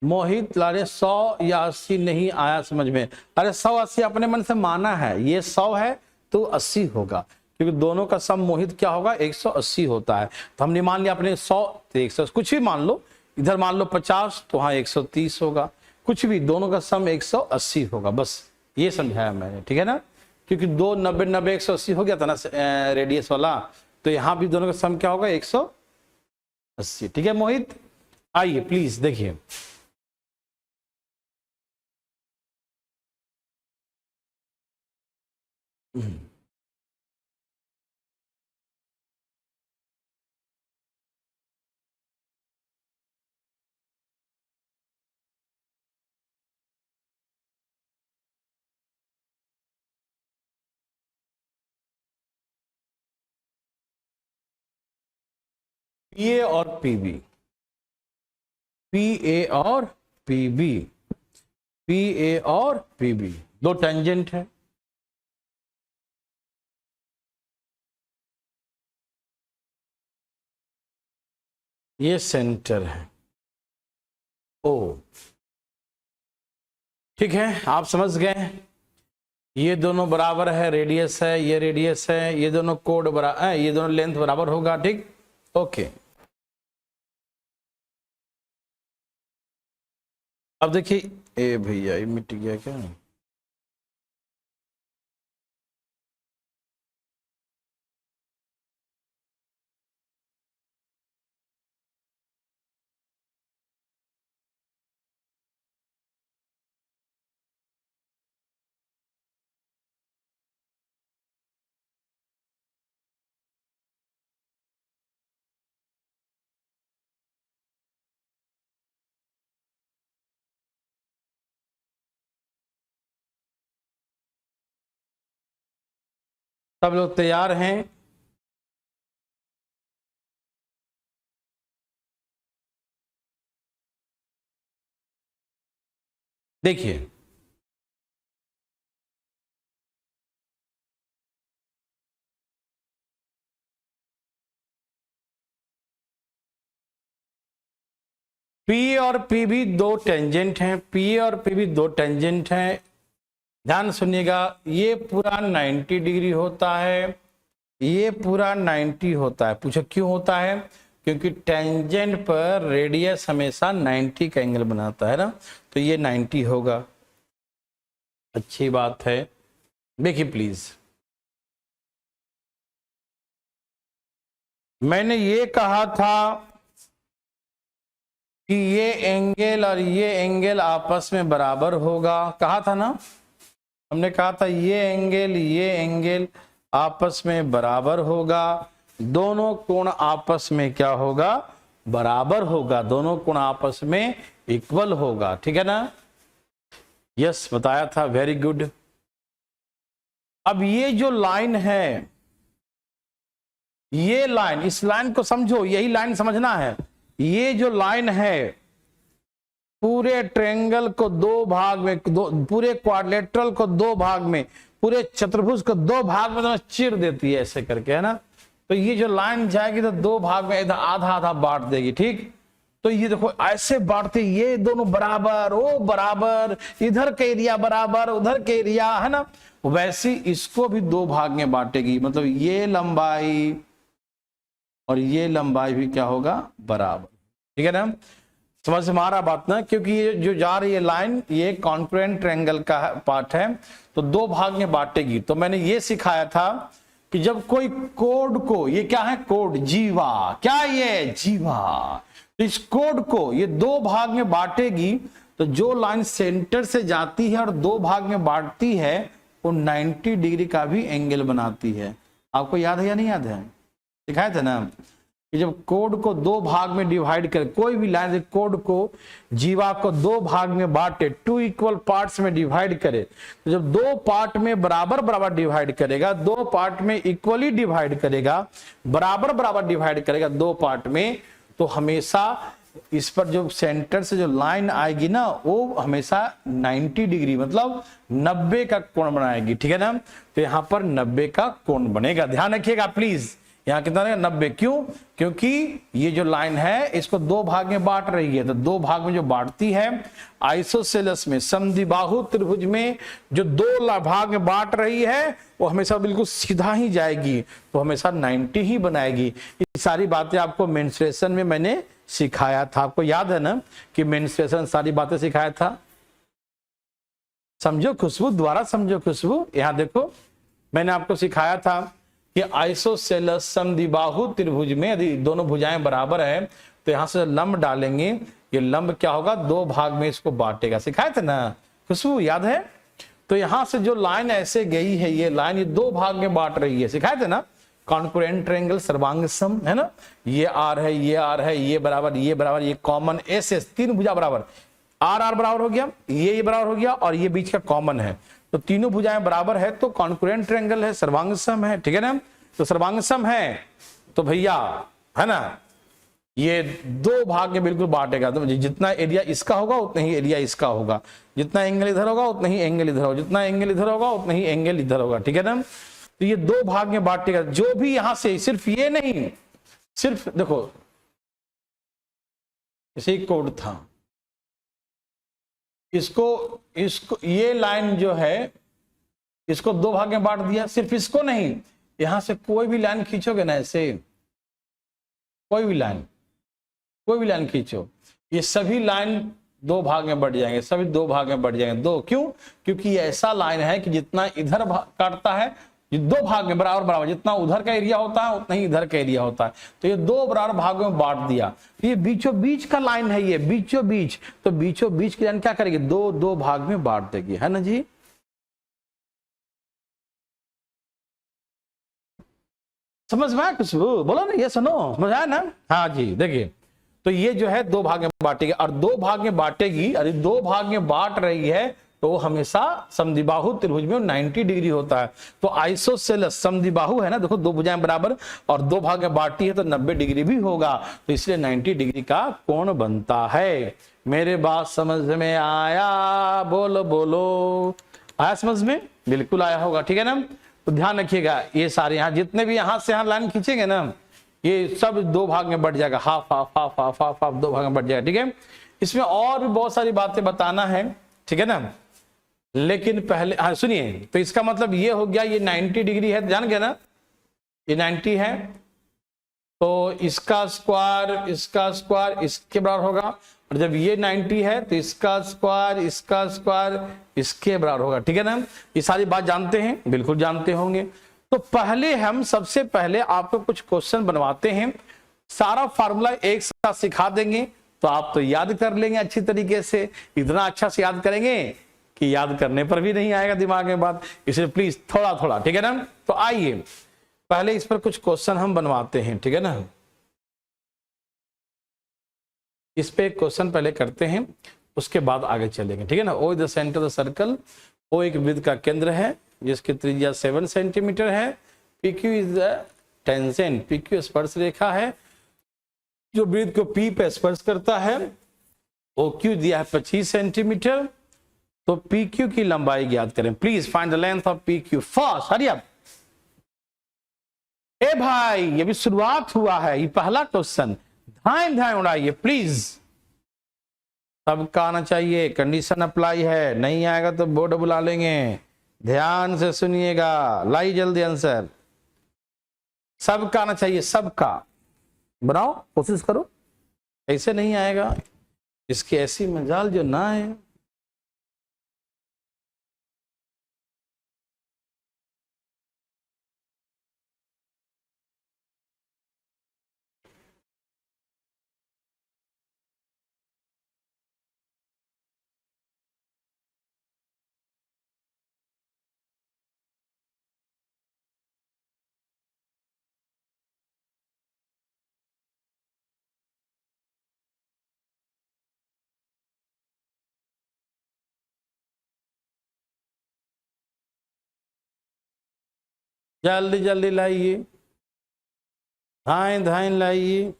Speaker 1: मोहित लारे 100 या 80 नहीं आया समझ में। अरे 100 80 अपने मन से माना है, ये 100 है तो 80 होगा, क्योंकि दोनों का सम मोहित क्या होगा, 180 होता है। तो हमने मान लिया अपने 100 तो 100, कुछ भी मान लो, इधर मान लो 50 तो वहां 130 होगा, कुछ भी, दोनों का सम 180 होगा, बस ये समझाया मैंने, ठीक है ना। क्योंकि 2 90 90 180 हो गया था ना रेडियस वाला, तो यहां भी दोनों का सम क्या होगा, 180, ठीक है मोहित। आइए प्लीज देखिए, पीए और पीबी, पीए और पीबी, पीए और पीबी दो टेंजेंट है। ये सेंटर है ओ, ठीक है, आप समझ गए। ये दोनों बराबर है, रेडियस है, ये रेडियस है, ये दोनों कोड बराबर, ये दोनों लेंथ बराबर होगा, ठीक, ओके। अब देखिए, ए भैया ये मिट गया क्या? सब लोग तैयार हैं? देखिए, पी और पी भी दो टेंजेंट हैं, पी और पी भी दो टेंजेंट हैं। ध्यान सुनिएगा, ये पूरा 90 डिग्री होता है, ये पूरा 90 होता है। पूछो क्यों होता है? क्योंकि टेंजेंट पर रेडियस हमेशा 90 का एंगल बनाता है ना, तो ये 90 होगा। अच्छी बात है। देखिए प्लीज, मैंने ये कहा था कि ये एंगल और ये एंगल आपस में बराबर होगा, कहा था ना, हमने कहा था ये एंगल आपस में बराबर होगा। दोनों कोण आपस में क्या होगा, बराबर होगा, दोनों कोण आपस में इक्वल होगा, ठीक है ना। यस बताया था, वेरी गुड। अब ये जो लाइन है, ये लाइन, इस लाइन को समझो, यही लाइन समझना है। ये जो लाइन है पूरे ट्रायंगल को दो भाग में, पूरे क्वाड्रिलेटरल को दो भाग में, पूरे चतुर्भुज को दो भाग में तो चिर देती है ऐसे करके, है ना। तो ये जो लाइन जाएगी तो दो भाग में इधर आधा आधा बांट देगी, ठीक। तो ये देखो ऐसे बांटते, ये दोनों बराबर, वो बराबर, इधर का एरिया बराबर, उधर का एरिया, है ना। वैसे इसको भी दो भाग में बांटेगी, मतलब ये लंबाई और ये लंबाई भी क्या होगा, बराबर, ठीक है ना। समझ में आ रहा बात ना, क्योंकि ये जो जा रही है लाइन, ये कॉन्ग्रुएंट ट्रायंगल का पार्ट है, तो दो भाग में बांटेगी। तो मैंने ये सिखाया था कि जब कोई कोड को, ये क्या है, कोड, जीवा, क्या ये जीवा, तो इस कोड को ये दो भाग में बांटेगी, तो जो लाइन सेंटर से जाती है और दो भाग में बांटती है, वो 90 डिग्री का भी एंगल बनाती है। आपको याद है या नहीं याद है, सिखाया था ना कि जब कोड को दो भाग में डिवाइड करे, कोई भी लाइन कोड को, जीवा को दो भाग में बांटे, 2 इक्वल पार्ट्स में डिवाइड करे, तो जब दो पार्ट में बराबर बराबर डिवाइड करेगा, दो पार्ट में इक्वली डिवाइड करेगा, बराबर बराबर डिवाइड करेगा दो पार्ट में, तो हमेशा इस पर जो सेंटर से जो लाइन आएगी ना, वो हमेशा 90 डिग्री मतलब 90 का कोण बनाएगी, ठीक है ना। तो यहां पर 90 का कोण बनेगा, ध्यान रखिएगा प्लीज। यहां कितना रहेगा, 90। क्यों, क्योंकि ये जो लाइन है इसको दो भाग में बांट रही है, तो दो भाग में जो बांटती है, आइसोसेलेस में, समद्विबाहु त्रिभुज में जो दो भाग में बांट रही है, वो हमेशा बिल्कुल सीधा ही जाएगी, तो हमेशा 90 ही बनाएगी। ये सारी बातें आपको मेंस्ट्रुएशन में मैंने सिखाया था, आपको याद है ना कि मेंस्ट्रुएशन सारी बातें सिखाया था। समझो खुशबू, दोबारा समझो खुशबू। यहां देखो मैंने आपको सिखाया था कि आइसोसेलेस समद्विबाहु त्रिभुज में यदि दोनों भुजाएं बराबर है, तो यहां से लंब डालेंगे, ये लंब क्या होगा, दो भाग में इसको बांटेगा, सिखाए थे ना खुशबू, याद है। तो यहां से जो लाइन ऐसे गई है, ये लाइन ये दो भाग में बांट रही है, सिखाए थे ना, कॉन्ग्रुएंट ट्रायंगल सर्वांग सम, है ना। ये आर है, ये आर है, ये बराबर, ये बराबर, ये कॉमन, एस एस, तीन भुजा बराबर, आर आर बराबर हो गया, ये बराबर हो गया, और ये बीच का कॉमन है, तो तीनों भुजाएं बराबर है, तो कॉन्ग्रुएंट ट्रायंगल है, सर्वांग सम है, ठीक है ना। तो सर्वांग सम है तो भैया, है ना, ये दो भाग में बिल्कुल बांटेगा, तो जितना एरिया इसका होगा उतना ही एरिया इसका होगा, जितना एंगल इधर होगा उतना ही एंगल इधर होगा, जितना एंगल इधर होगा उतना ही एंगल इधर होगा, ठीक है ना। तो ये दो भाग में बांटेगा, जो भी यहां से, सिर्फ ये नहीं, सिर्फ देखो इसे कोड था, इसको ये लाइन जो है, इसको दो भाग में बांट दिया, सिर्फ इसको नहीं, यहां से कोई भी लाइन खींचोगे ना, ऐसे कोई भी लाइन खींचो, ये सभी लाइन दो भाग में बढ़ जाएंगे, सभी दो भाग में बढ़ जाएंगे, दो, क्यों, क्योंकि ये ऐसा लाइन है कि जितना इधर काटता है, ये दो भाग में बराबर बराबर, जितना उधर का एरिया होता है उतना ही इधर का एरिया होता है, तो ये दो बराबर भागों में बांट दिया। ये बीचों बीच का लाइन है, ये बीचों बीच, तो बीचों बीच की लाइन क्या करेगी, दो दो भाग में बांट देगी, है ना जी। समझ में आया कुछ, बोलो ना, ये सुनो, समझ आया ना। हाँ जी, देखिए, तो ये जो है दो भाग में बांटेगी, और दो भाग में बांटेगी, अरे दो भाग में बांट रही है, तो वो हमेशा समद्विबाहु त्रिभुज में 90 डिग्री होता है। तो आइसोसेलेस समद्विबाहु है ना, देखो दो भुजाएं बराबर और दो भाग में बांटी है, तो 90 डिग्री भी होगा, तो इसलिए 90 डिग्री का कोण बनता है। मेरे बात समझ में आया, बोलो बोलो, आया समझ में, बिल्कुल आया होगा, ठीक है ना। तो ध्यान रखिएगा, ये सारे यहाँ जितने भी यहाँ से यहाँ लाइन खींचेंगे ना, ये सब दो भाग में बढ़ जाएगा, half half half half half half, दो भाग में बढ़ जाएगा, ठीक है। इसमें और भी बहुत सारी बातें बताना है, ठीक है ना, लेकिन पहले हाँ सुनिए, तो इसका मतलब ये हो गया, ये 90 डिग्री है, जान गया ना, ये 90 है, तो इसका स्क्वायर इसके बराबर होगा, और जब ये 90 है तो इसका स्क्वायर इसके बराबर होगा, ठीक है ना। ये सारी बात जानते हैं, बिल्कुल जानते होंगे। तो पहले हम सबसे पहले आपको कुछ क्वेश्चन बनवाते हैं, सारा फार्मूला एक साथ सिखा देंगे, तो आप तो याद कर लेंगे अच्छी तरीके से, इतना अच्छा से याद करेंगे कि याद करने पर भी नहीं आएगा दिमाग में बात, इसलिए प्लीज थोड़ा थोड़ा, ठीक है ना। तो आइए पहले इस पर कुछ क्वेश्चन हम बनवाते हैं, ठीक है ना। इस पे एक क्वेश्चन पहले करते हैं, उसके बाद आगे चलेंगे, ठीक है ना। O is the centre of the circle, O एक वृत्त का केंद्र है जिसकी त्रिज्या 7 सेंटीमीटर है। P Q is the tangent, P Q स्पर्श रेखा है जो वृत्त को पी पे स्पर्श करता है। ओ क्यू दिया है 25 सेंटीमीटर। तो पी क्यू की लंबाई ज्ञात करें। Please find the length of P Q fast, hurry up. ए भाई ये भी शुरुआत हुआ है, ये पहला क्वेश्चन, ध्यान उड़ाइए प्लीज। सबका आना चाहिए, कंडीशन अप्लाई है, नहीं आएगा तो बोर्ड बुला लेंगे। ध्यान से सुनिएगा, लाई जल्दी आंसर। सबका आना चाहिए, सबका बनाओ, कोशिश करो। ऐसे नहीं आएगा, इसकी ऐसी मजाल जो ना है। जल्दी जल्दी लाइए, धाएं धाएं लाइए।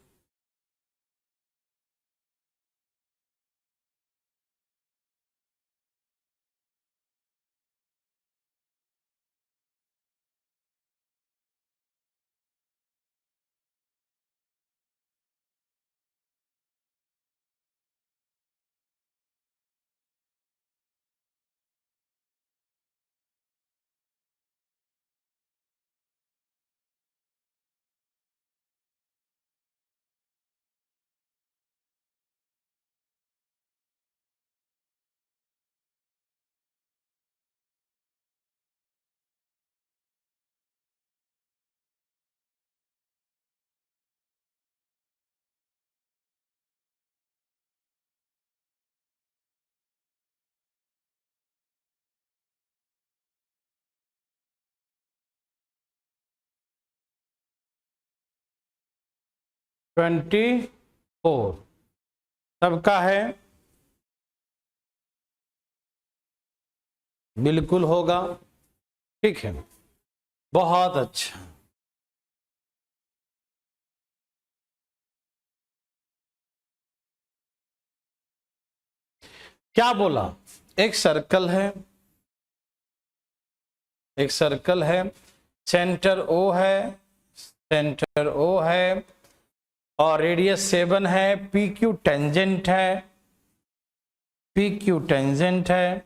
Speaker 1: ट्वेंटी 24 सबका है, बिल्कुल होगा, ठीक है, बहुत अच्छा। क्या बोला, एक सर्कल है, एक सर्कल है, सेंटर ओ है, सेंटर ओ है और रेडियस 7 है। पी क्यू टेंजेंट है, पी क्यू टेंजेंट है।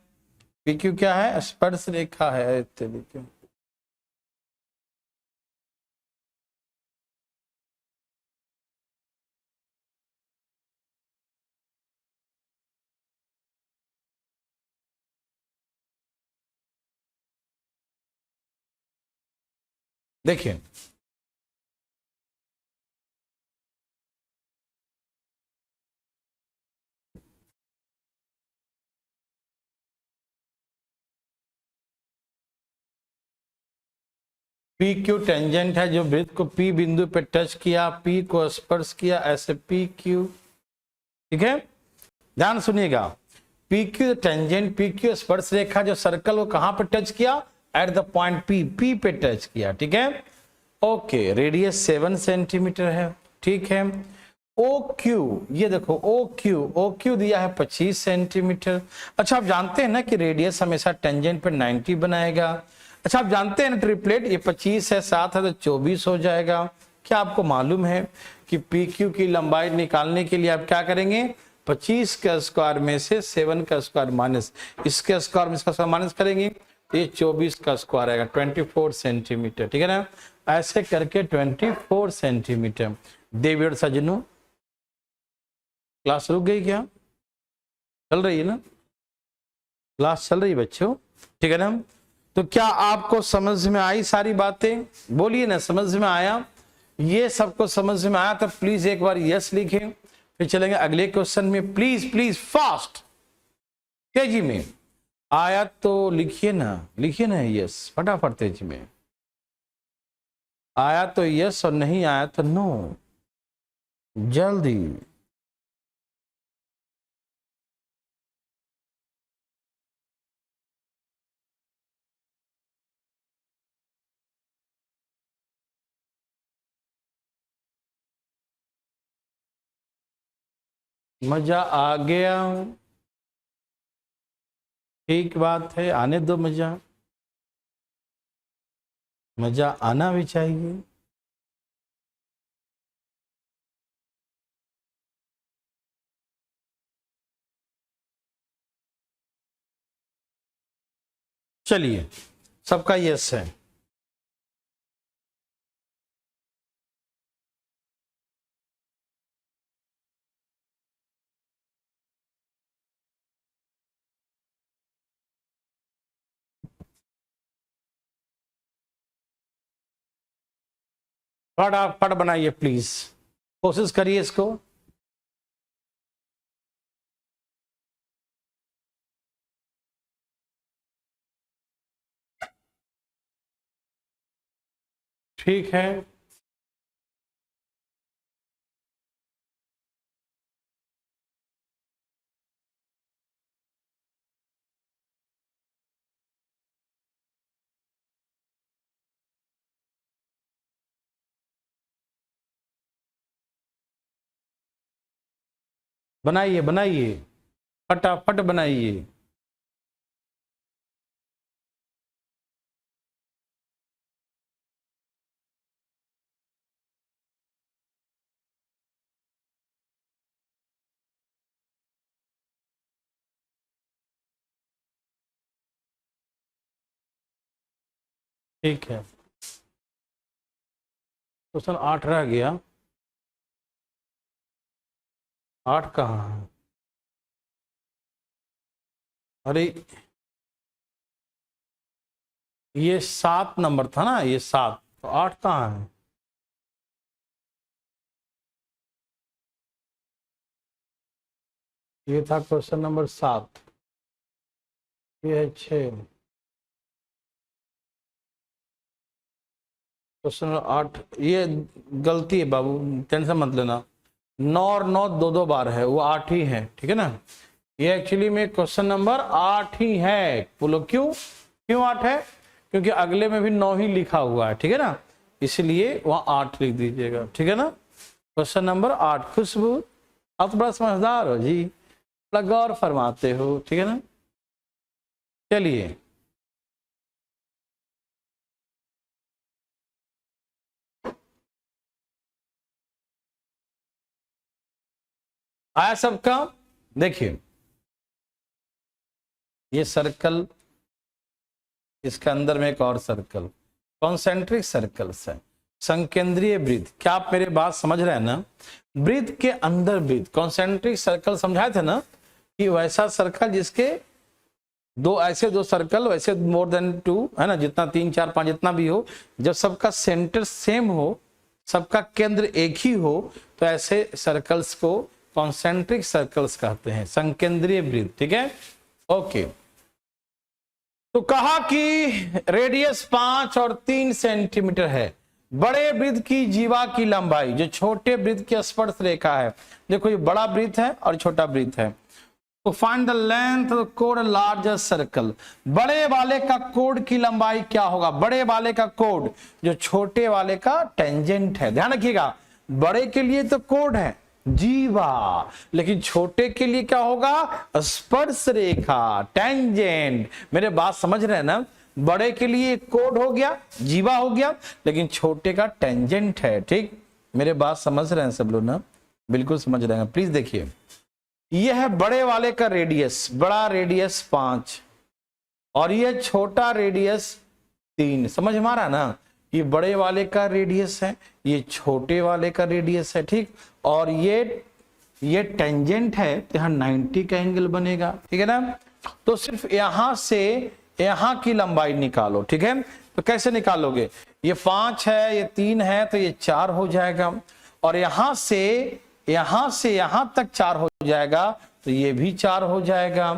Speaker 1: पी क्यू क्या है, स्पर्श रेखा है। देखिए पी क्यू टेंजेंट है जो वृत्त को पी बिंदु पे टच किया, पी को स्पर्श किया, ऐसे पी क्यू, ठीक है। ध्यान सुनिएगा, P Q tangent, P Q स्पर्श रेखा जो सर्कल को कहां पे टच किया, at the point P, P पे टच किया, ठीक है। ओके, रेडियस 7 सेंटीमीटर है, ठीक है। ओ क्यू, ये देखो ओ क्यू दिया है 25 सेंटीमीटर। अच्छा आप जानते हैं ना कि रेडियस हमेशा टेंजेंट पे 90 बनाएगा। अच्छा आप जानते हैं ना ट्रिपलेट, ये 25 है 7 है तो 24 हो जाएगा। क्या आपको मालूम है कि पी क्यू की लंबाई निकालने के लिए आप क्या करेंगे, 25 का स्क्वायर में से 7 का स्क्वायर माइनस इसके स्क्वायर में इसका स्क्वायर माइनस करेंगे, ये 24 का स्क्वायर आएगा, 24 सेंटीमीटर, ठीक है ना। ऐसे करके 24 सेंटीमीटर। देविड सजनू, क्लास रुक गई क्या, चल रही है ना, क्लास चल रही बच्चों, ठीक है ना। तो क्या आपको समझ में आई सारी बातें, बोलिए ना, समझ में आया। ये सबको समझ में आया तो प्लीज एक बार यस लिखें, फिर चलेंगे अगले क्वेश्चन में। प्लीज प्लीज फास्ट, तेजी में आया तो लिखिए ना, लिखिए ना यस फटाफट तेजी में। आया तो यस और नहीं आया तो नो। जल्दी। मजा आ गया, ठीक बात है, आने दो मजा, मजा आना भी चाहिए। चलिए, सबका यस है। फटाफट बनाइए प्लीज, कोशिश करिए इसको। ठीक है, बनाइए बनाइए, फटाफट बनाइए। ठीक है, क्वेश्चन 8 रह गया। 8 कहाँ है? अरे ये 7 नंबर था ना, ये 7, तो 8 कहाँ है? ये था क्वेश्चन नंबर 7, ये है 6, क्वेश्चन नंबर 8। ये गलती है बाबू, टेंशन मत लेना। 9 और 9 2 बार है, वो 8 ही है, ठीक है ना। ये एक्चुअली में क्वेश्चन नंबर 8 ही है। बोलो क्यों, क्यों 8 है? क्योंकि अगले में भी 9 ही लिखा हुआ है, ठीक है ना, इसलिए वहां 8 लिख दीजिएगा, ठीक है ना। Question number 8। खुशबू, आप तो बड़ा समझदार हो जी, बड़ा गौर फरमाते हो, ठीक है ना। चलिए, आया सबका? देखिए, ये सर्कल, इसके अंदर में एक और सर्कल, कॉन्सेंट्रिक सर्कल्स है, संकेंद्रीय वृत्त। क्या आप मेरे बात समझ रहे हैं ना? वृत्त के अंदर वृत्त, कॉन्सेंट्रिक सर्कल समझाए थे ना, कि वैसा सर्कल जिसके ऐसे दो सर्कल, वैसे मोर देन 2 है ना, जितना 3 4 5 जितना भी हो, जब सबका सेंटर सेम हो, सबका केंद्र एक ही हो, तो ऐसे सर्कल्स को कॉन्सेंट्रिक सर्कल्स कहते हैं, संकेंद्रीय वृत्त, ठीक है। ओके, तो कहा कि रेडियस 5 और 3 सेंटीमीटर है। बड़े वृत्त की जीवा की लंबाई, जो छोटे वृत्त की स्पर्श रेखा है, देखो ये बड़ा वृत्त है और छोटा वृत्त है, तो find the length of code larger circle. बड़े वाले का कोड की लंबाई क्या होगा? बड़े वाले का कोड जो छोटे वाले का टेंजेंट है। ध्यान रखिएगा, बड़े के लिए तो कोड है जीवा, लेकिन छोटे के लिए क्या होगा? स्पर्श रेखा, टेंजेंट। मेरे बात समझ रहे हैं ना? बड़े के लिए कोड हो गया, जीवा हो गया, लेकिन छोटे का टेंजेंट है, ठीक। मेरे बात समझ रहे हैं सब लोग ना? बिल्कुल समझ रहे हैं। प्लीज देखिए, यह है बड़े वाले का रेडियस, बड़ा रेडियस 5 और ये छोटा रेडियस 3। समझ में आ रहा है ना? ये बड़े वाले का रेडियस है, ये छोटे वाले का रेडियस है, ठीक। और ये टेंजेंट है, तो यहाँ 90 का एंगल बनेगा, ठीक है ना। तो सिर्फ यहां से यहां की लंबाई निकालो, ठीक है। तो कैसे निकालोगे? ये 5 है, ये 3 है, तो ये 4 हो जाएगा, और यहां से यहां तक 4 हो जाएगा, तो ये भी 4 हो जाएगा।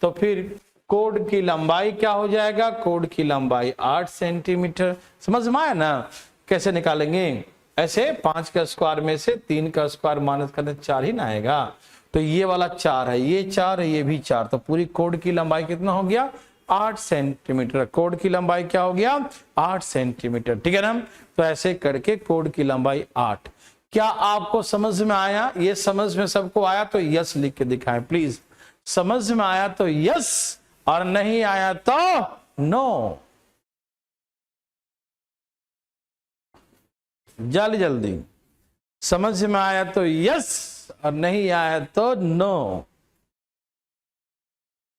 Speaker 1: तो फिर कोड की लंबाई क्या हो जाएगा? कोड की लंबाई 8 सेंटीमीटर। समझ में आया ना? कैसे निकालेंगे? ऐसे 5 का स्क्वायर में से 3 का स्क्वायर माइनस करने 4 ही ना आएगा। तो ये वाला 4 है, ये 4 है, ये भी 4, तो पूरी कोड की लंबाई कितना हो गया? 8 सेंटीमीटर। कोड की लंबाई क्या हो गया? 8 सेंटीमीटर। ठीक है ना? तो ऐसे करके कोड की लंबाई 8। क्या आपको समझ में आया? ये समझ में सबको आया तो यस लिख के दिखाएं प्लीज। समझ में आया तो यस, और नहीं आया तो नो। जल्दी जल्दी। समझ में आया तो यस, और नहीं आया तो नो।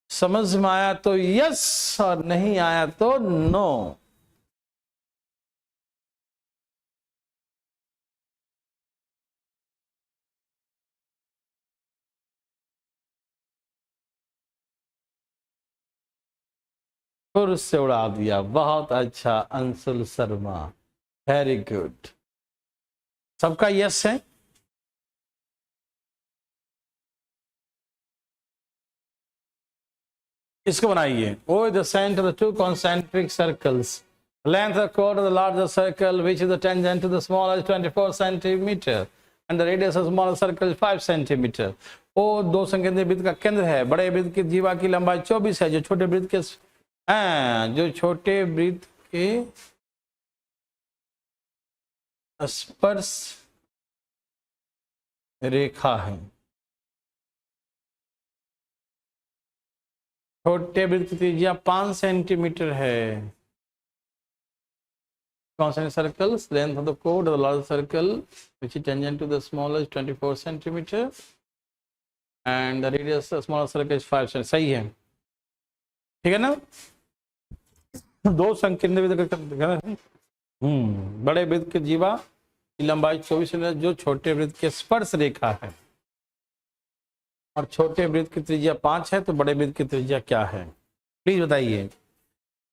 Speaker 1: समझ में आया तो यस, और नहीं आया तो नो। फिर उससे उड़ा दिया। बहुत अच्छा अंशुल शर्मा, वेरी गुड। सबका यस है? इसको बनाइए। O the centre of the two concentric circles, length of chord of the larger circle which is the tangent to the smaller is 24 centimeter and the radius of smaller circle is 5 centimeter। ओ दो संकेंद्रिय वृत्त का केंद्र है, बड़े वृत्त की जीवा की लंबाई 24 है, जो छोटे वृत्त के स्पर्श रेखा है। छोटे वृत्त की त्रिज्या 5 सेंटीमीटर है। concentric circles, length of the chord of the larger circle which is tangent to the smaller is 24 centimeter and the radius of the smaller circle is 5 centimeter। सही है, ठीक है ना? दो संकीर्ण वृत्त, बड़े वृत्त के जीवा की लंबाई 24 सेंटीमीटर, जो छोटे वृत्त के स्पर्श रेखा है, और छोटे वृत्त की त्रिज्या 5 है, तो बड़े वृत्त की त्रिज्या क्या है? प्लीज बताइए,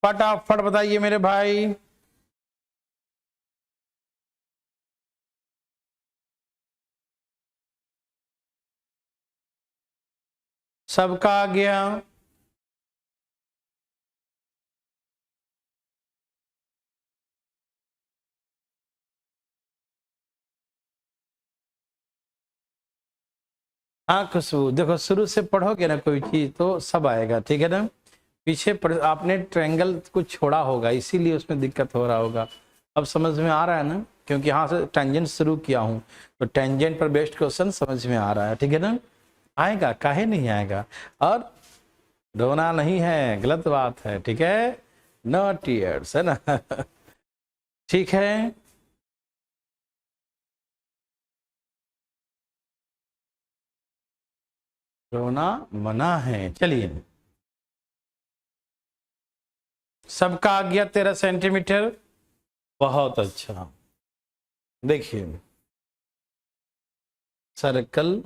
Speaker 1: फटाफट बताइए मेरे भाई। सबका आ गया? हाँ खुशबू, देखो शुरू से पढ़ोगे ना कोई चीज तो सब आएगा, ठीक है ना? पीछे आपने ट्रायंगल कुछ छोड़ा होगा, इसीलिए उसमें दिक्कत हो रहा होगा। अब समझ में आ रहा है ना? क्योंकि यहाँ से टेंजेंट शुरू किया हूँ, तो टेंजेंट पर बेस्ड क्वेश्चन समझ में आ रहा है, ठीक है ना? आएगा, काहे नहीं आएगा। और रोना नहीं है, गलत बात है, ठीक है? नो टीयर्स, है ना? ठीक है। रोना मना है। चलिए, सबका आ गया 13 सेंटीमीटर। बहुत अच्छा। देखिए, सर्कल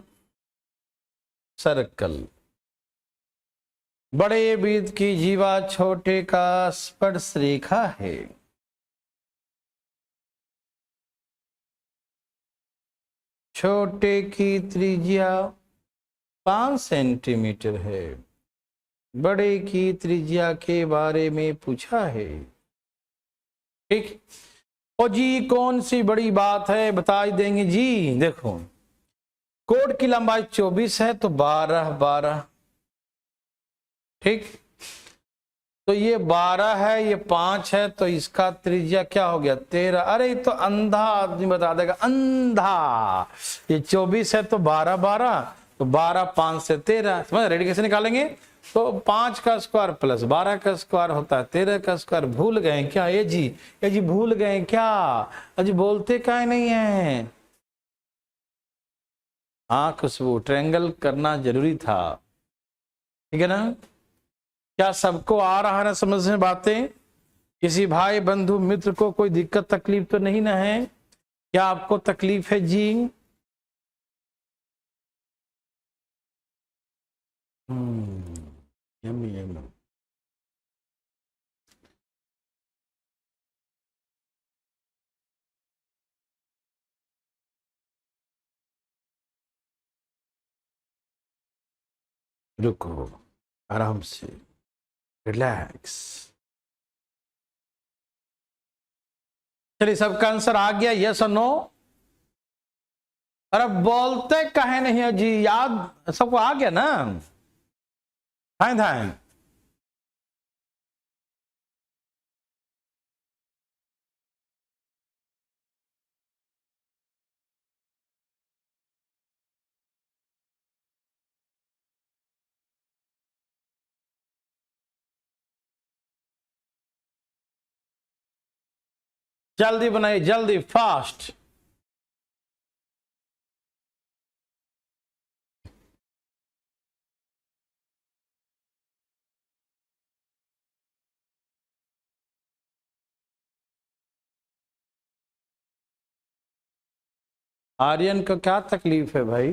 Speaker 1: सर्कल, बड़े वृत्त की जीवा छोटे का स्पर्श रेखा है। छोटे की त्रिज्या 5 सेंटीमीटर है, बड़े की त्रिज्या के बारे में पूछा है। ठीक, ओ जी कौन सी बड़ी बात है, बता देंगे जी। देखो, कोड की लंबाई 24 है, तो 12 12, ठीक, तो ये 12 है, ये 5 है, तो इसका त्रिज्या क्या हो गया? 13। अरे ये तो अंधा आदमी बता देगा, अंधा। ये 24 है तो 12 12, तो 12 5 से 13, समझ? रेडी कैसे निकालेंगे? तो 5 का स्क्वायर प्लस 12 का स्क्वायर होता है 13 का स्क्वायर। भूल गए क्या ये जी भूल गए क्या? अजी बोलते क्या नहीं है? हाँ खुशबू, ट्रायंगल करना जरूरी था, ठीक है ना? क्या सबको आ रहा है ना समझ में बातें? किसी भाई बंधु मित्र को कोई दिक्कत तकलीफ तो नहीं ना है? क्या आपको तकलीफ है जी? Yummy yummy. रुको, आराम से, रिलैक्स। चलिए सबका आंसर आ गया, यस और नो। अरे बोलते कहे नहीं है जी, याद सबको आ गया ना? हाँ हाँ, जल्दी बनाइए, जल्दी, फास्ट। आर्यन को क्या तकलीफ है भाई?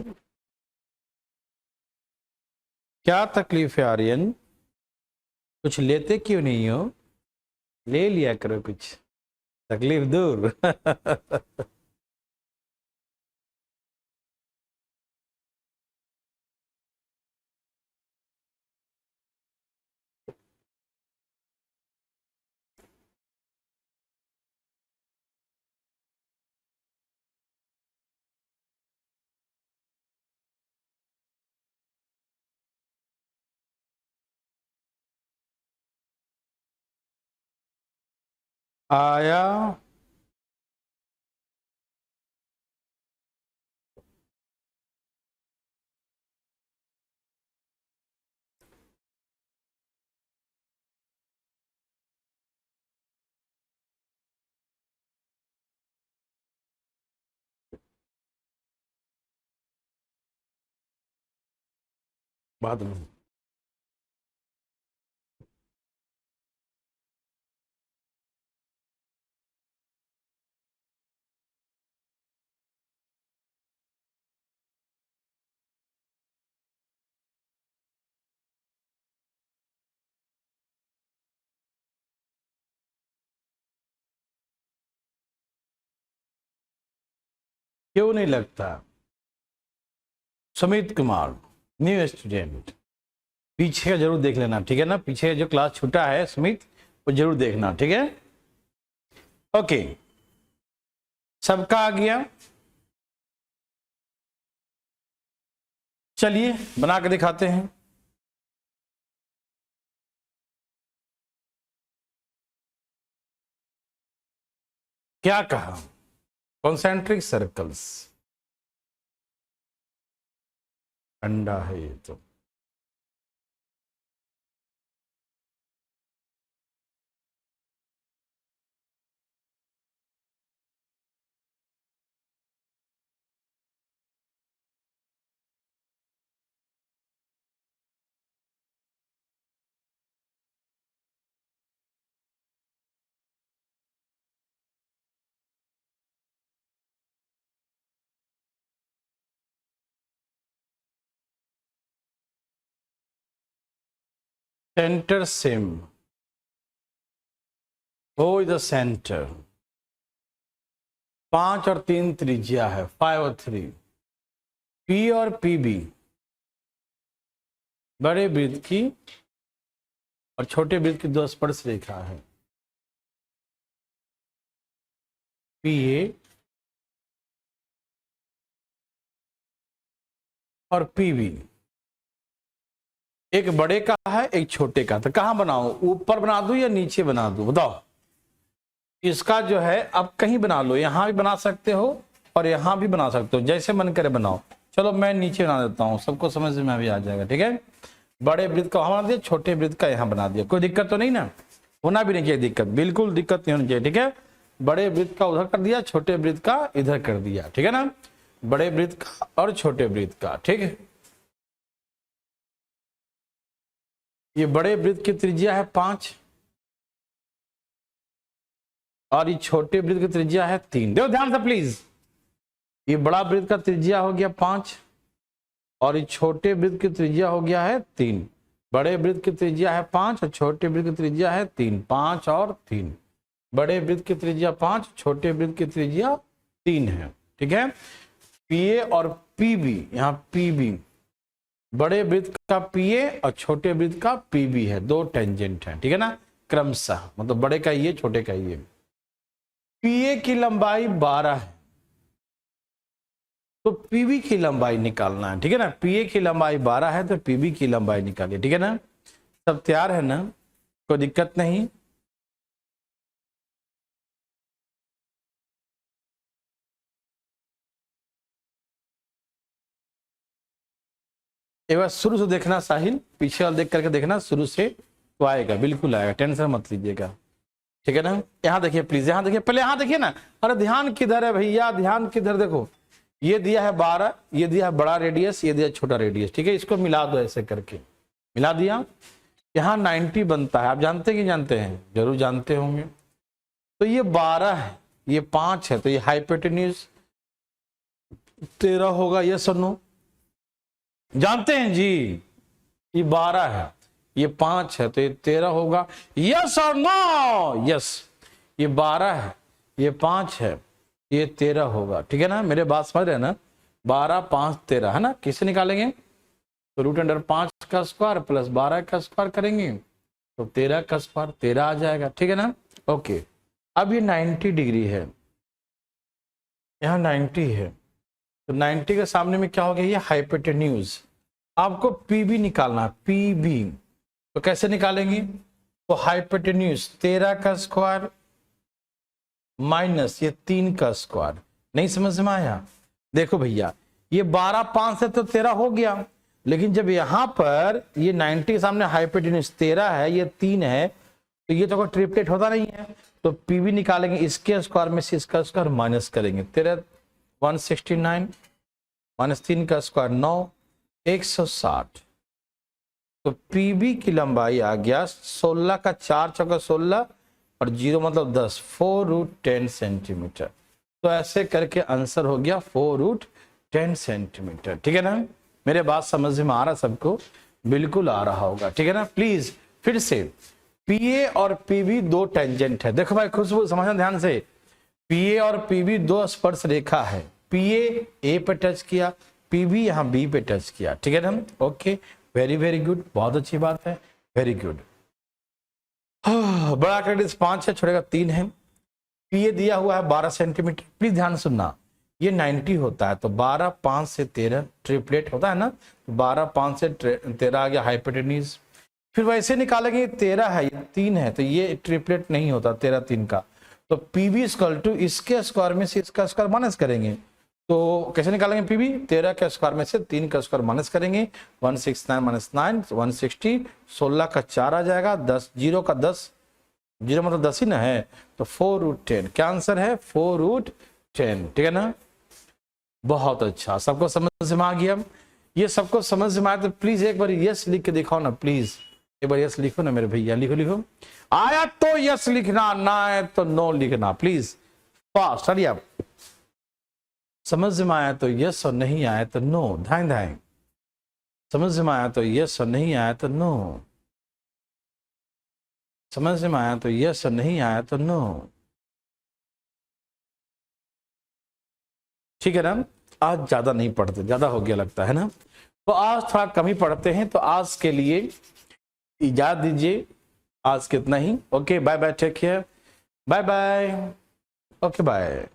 Speaker 1: क्या तकलीफ है आर्यन? कुछ लेते क्यों नहीं हो? ले लिया करो कुछ, तकलीफ दूर। आया। बाद में क्यों नहीं लगता? सुमित कुमार, न्यू स्टूडेंट, पीछे का जरूर देख लेना, ठीक है ना? पीछे जो क्लास छूटा है सुमित, वो जरूर देखना, ठीक है? ओके, सबका आ गया। चलिए बना के दिखाते हैं। क्या कहा? कॉन्सेंट्रिक सर्कल्स, अंडा है ये तो। सेंटर सेम, हो द सेंटर। 5 और 3 त्रिज्या है, 5 और 3। पी और पीबी बड़े वृत्त की और छोटे वृत्त की 2 स्पर्श रेखा है। पी ए और पीबी, एक बड़े का है एक छोटे का। तो कहां बनाऊं, ऊपर बना दूं या नीचे बना दूं, बताओ? इसका जो है अब कहीं बना लो, यहां भी बना सकते हो और यहां भी बना सकते हो, जैसे मन करे बनाओ। चलो मैं नीचे बना देता हूं, सबको समझ में भी आ जाएगा, ठीक है? बड़े वृत्त का वहां बना दिया, छोटे वृत्त का यहां बना दिया। कोई दिक्कत तो नहीं ना? होना भी नहीं चाहिए दिक्कत, बिल्कुल दिक्कत नहीं होनी चाहिए, ठीक है? बड़े वृत्त का उधर कर दिया, छोटे वृत्त का इधर कर दिया, ठीक है ना? बड़े वृत्त का और छोटे वृत्त का, ठीक है? ये बड़े वृत्त की त्रिज्या है 5 और ये छोटे वृत्त की त्रिज्या है 3। देखो ध्यान से प्लीज, ये बड़ा वृत्त का त्रिज्या हो गया 5 और ये छोटे वृत्त की त्रिज्या हो गया है 3। बड़े वृत्त की त्रिज्या है 5 और छोटे वृत्त की त्रिज्या है 3। 5 और 3, बड़े वृत्त की त्रिज्या 5, छोटे वृत्त की त्रिज्या 3 है, ठीक है? पीए और पीबी, यहाँ पीबी, बड़े वृत्त का पीए और छोटे वृत्त का पीबी है, 2 टेंजेंट है, ठीक है ना? क्रमशः, मतलब बड़े का ये छोटे का ये। पीए की लंबाई 12 है, तो पीबी की लंबाई निकालना है, ठीक है ना। पीए की लंबाई 12 है तो पीबी की लंबाई निकालिए, ठीक है ना। सब तैयार है ना, कोई दिक्कत नहीं। एक बार शुरू से देखना साहिल, पीछे वाला देख करके देखना शुरू से, तो आएगा, बिल्कुल आएगा, टेंशन मत लीजिएगा, ठीक है ना। यहाँ देखिए प्लीज, यहाँ देखिए, पहले यहाँ देखिए ना। अरे ध्यान किधर है भैया, ध्यान किधर, देखो ये दिया है 12, ये दिया है बड़ा रेडियस, ये दिया छोटा रेडियस, ठीक है। इसको मिला दो ऐसे करके, मिला दिया, यहाँ 90 बनता है। आप जानते हैं कि जानते हैं, जरूर जानते होंगे। तो ये 12 है, ये 5 है, तो ये हाइपोटेन्यूज 13 होगा, ये सुनो, जानते हैं जी। ये 12 है, ये 5 है, तो ये 13 होगा, यस और नो, यस। ये 12 है, ये 5 है, ये 13 होगा, ठीक है ना। मेरे बात समझ रहे हैं ना, 12 5 13 है ना। किसे निकालेंगे, तो √5 का स्क्वायर प्लस 12 का स्क्वायर करेंगे तो 13 का स्क्वायर 13 आ जाएगा, ठीक है ना। ओके, अब ये 90 डिग्री है, यहाँ 90 है, तो 90 के सामने में क्या हो गया, ये हाइपोटेन्यूज। आपको पीबी निकालना है, पीबी, तो कैसे निकालेंगे, तो हाइपोटेन्यूज 13 का स्क्वायर माइनस ये 3 का स्क्वायर। नहीं समझ में आया, देखो भैया ये 12 5 से तो 13 हो गया, लेकिन जब यहां पर ये 90 के सामने हाइपोटेन्यूज 13 है, ये 3 है, तो ये तो कोई ट्रिपलेट होता नहीं है, तो पीबी निकालेंगे, इसके स्क्वायर में से इसका स्क्वायर माइनस करेंगे, 13 169 माइनस 3 का स्क्वायर 9 160। तो पीबी की लंबाई आ गया 16 का 4 चौका 16 और 0 मतलब 10, 4√10 सेंटीमीटर। तो ऐसे करके आंसर हो गया 4√10 सेंटीमीटर, ठीक है ना। मेरे बात समझ में आ रहा सबको, बिल्कुल आ रहा होगा, ठीक है ना। प्लीज फिर से, पीए और पीबी दो टेंजेंट है। देखो भाई खुशबू समझना ध्यान से, पीए और पीबी दो स्पर्श रेखा है, पीए ए पे टच किया, पीबी यहाँ बी पे टच किया, ठीक है ना। ओके, वेरी वेरी गुड, बहुत अच्छी बात है, वेरी गुड। बड़ा का रेडियस 5 है, छोटे का 3 है, पीए दिया हुआ है 12 सेंटीमीटर। प्लीज ध्यान सुनना, ये 90 होता है, तो 12 5 से 13 ट्रिपलेट होता है ना, 12 5 से 13 आ गया हाइपोटेन्यूज। फिर वैसे निकालेंगे, 13 है, ये 3 है, तो ये ट्रिपलेट नहीं होता 13 3 का, तो पीबी इक्वल टू इसके स्क्वायर में से इसका स्क्वायर माइनस करेंगे। तो कैसे निकालेंगे पीबी, 13 के स्क्वायर में से 3 का स्क्वायर माइनस करेंगे, 169 माइनस 9 160, 16 का 4 आ जाएगा, 10 0 का 10, 0 मतलब 10 ही ना है, तो 4√10, क्या आंसर है 4√10, ठीक है ना। बहुत अच्छा, सबको समझ में आ गया। ये सबको समझ में आया तो प्लीज एक बार यस लिख के दिखाओ ना, प्लीज एक बार यस लिखो ना मेरे भैया, लिखो लिखो, आया तो यस लिखना, ना आया तो नो लिखना, प्लीज फास्ट, हरी आप। समझ में आया तो यस और नहीं आया तो नो, धाएं धाएं। समझ में आया तो यस और नहीं आया तो नो, समझ में आया तो यस और नहीं आया तो नो, ठीक है ना। आज ज्यादा नहीं पढ़ते, ज्यादा हो गया लगता है ना, तो आज थोड़ा कम ही पढ़ते हैं, तो आज के लिए इजाजत दीजिए, आज कितना ही। Okay bye bye, take care, bye bye, okay bye.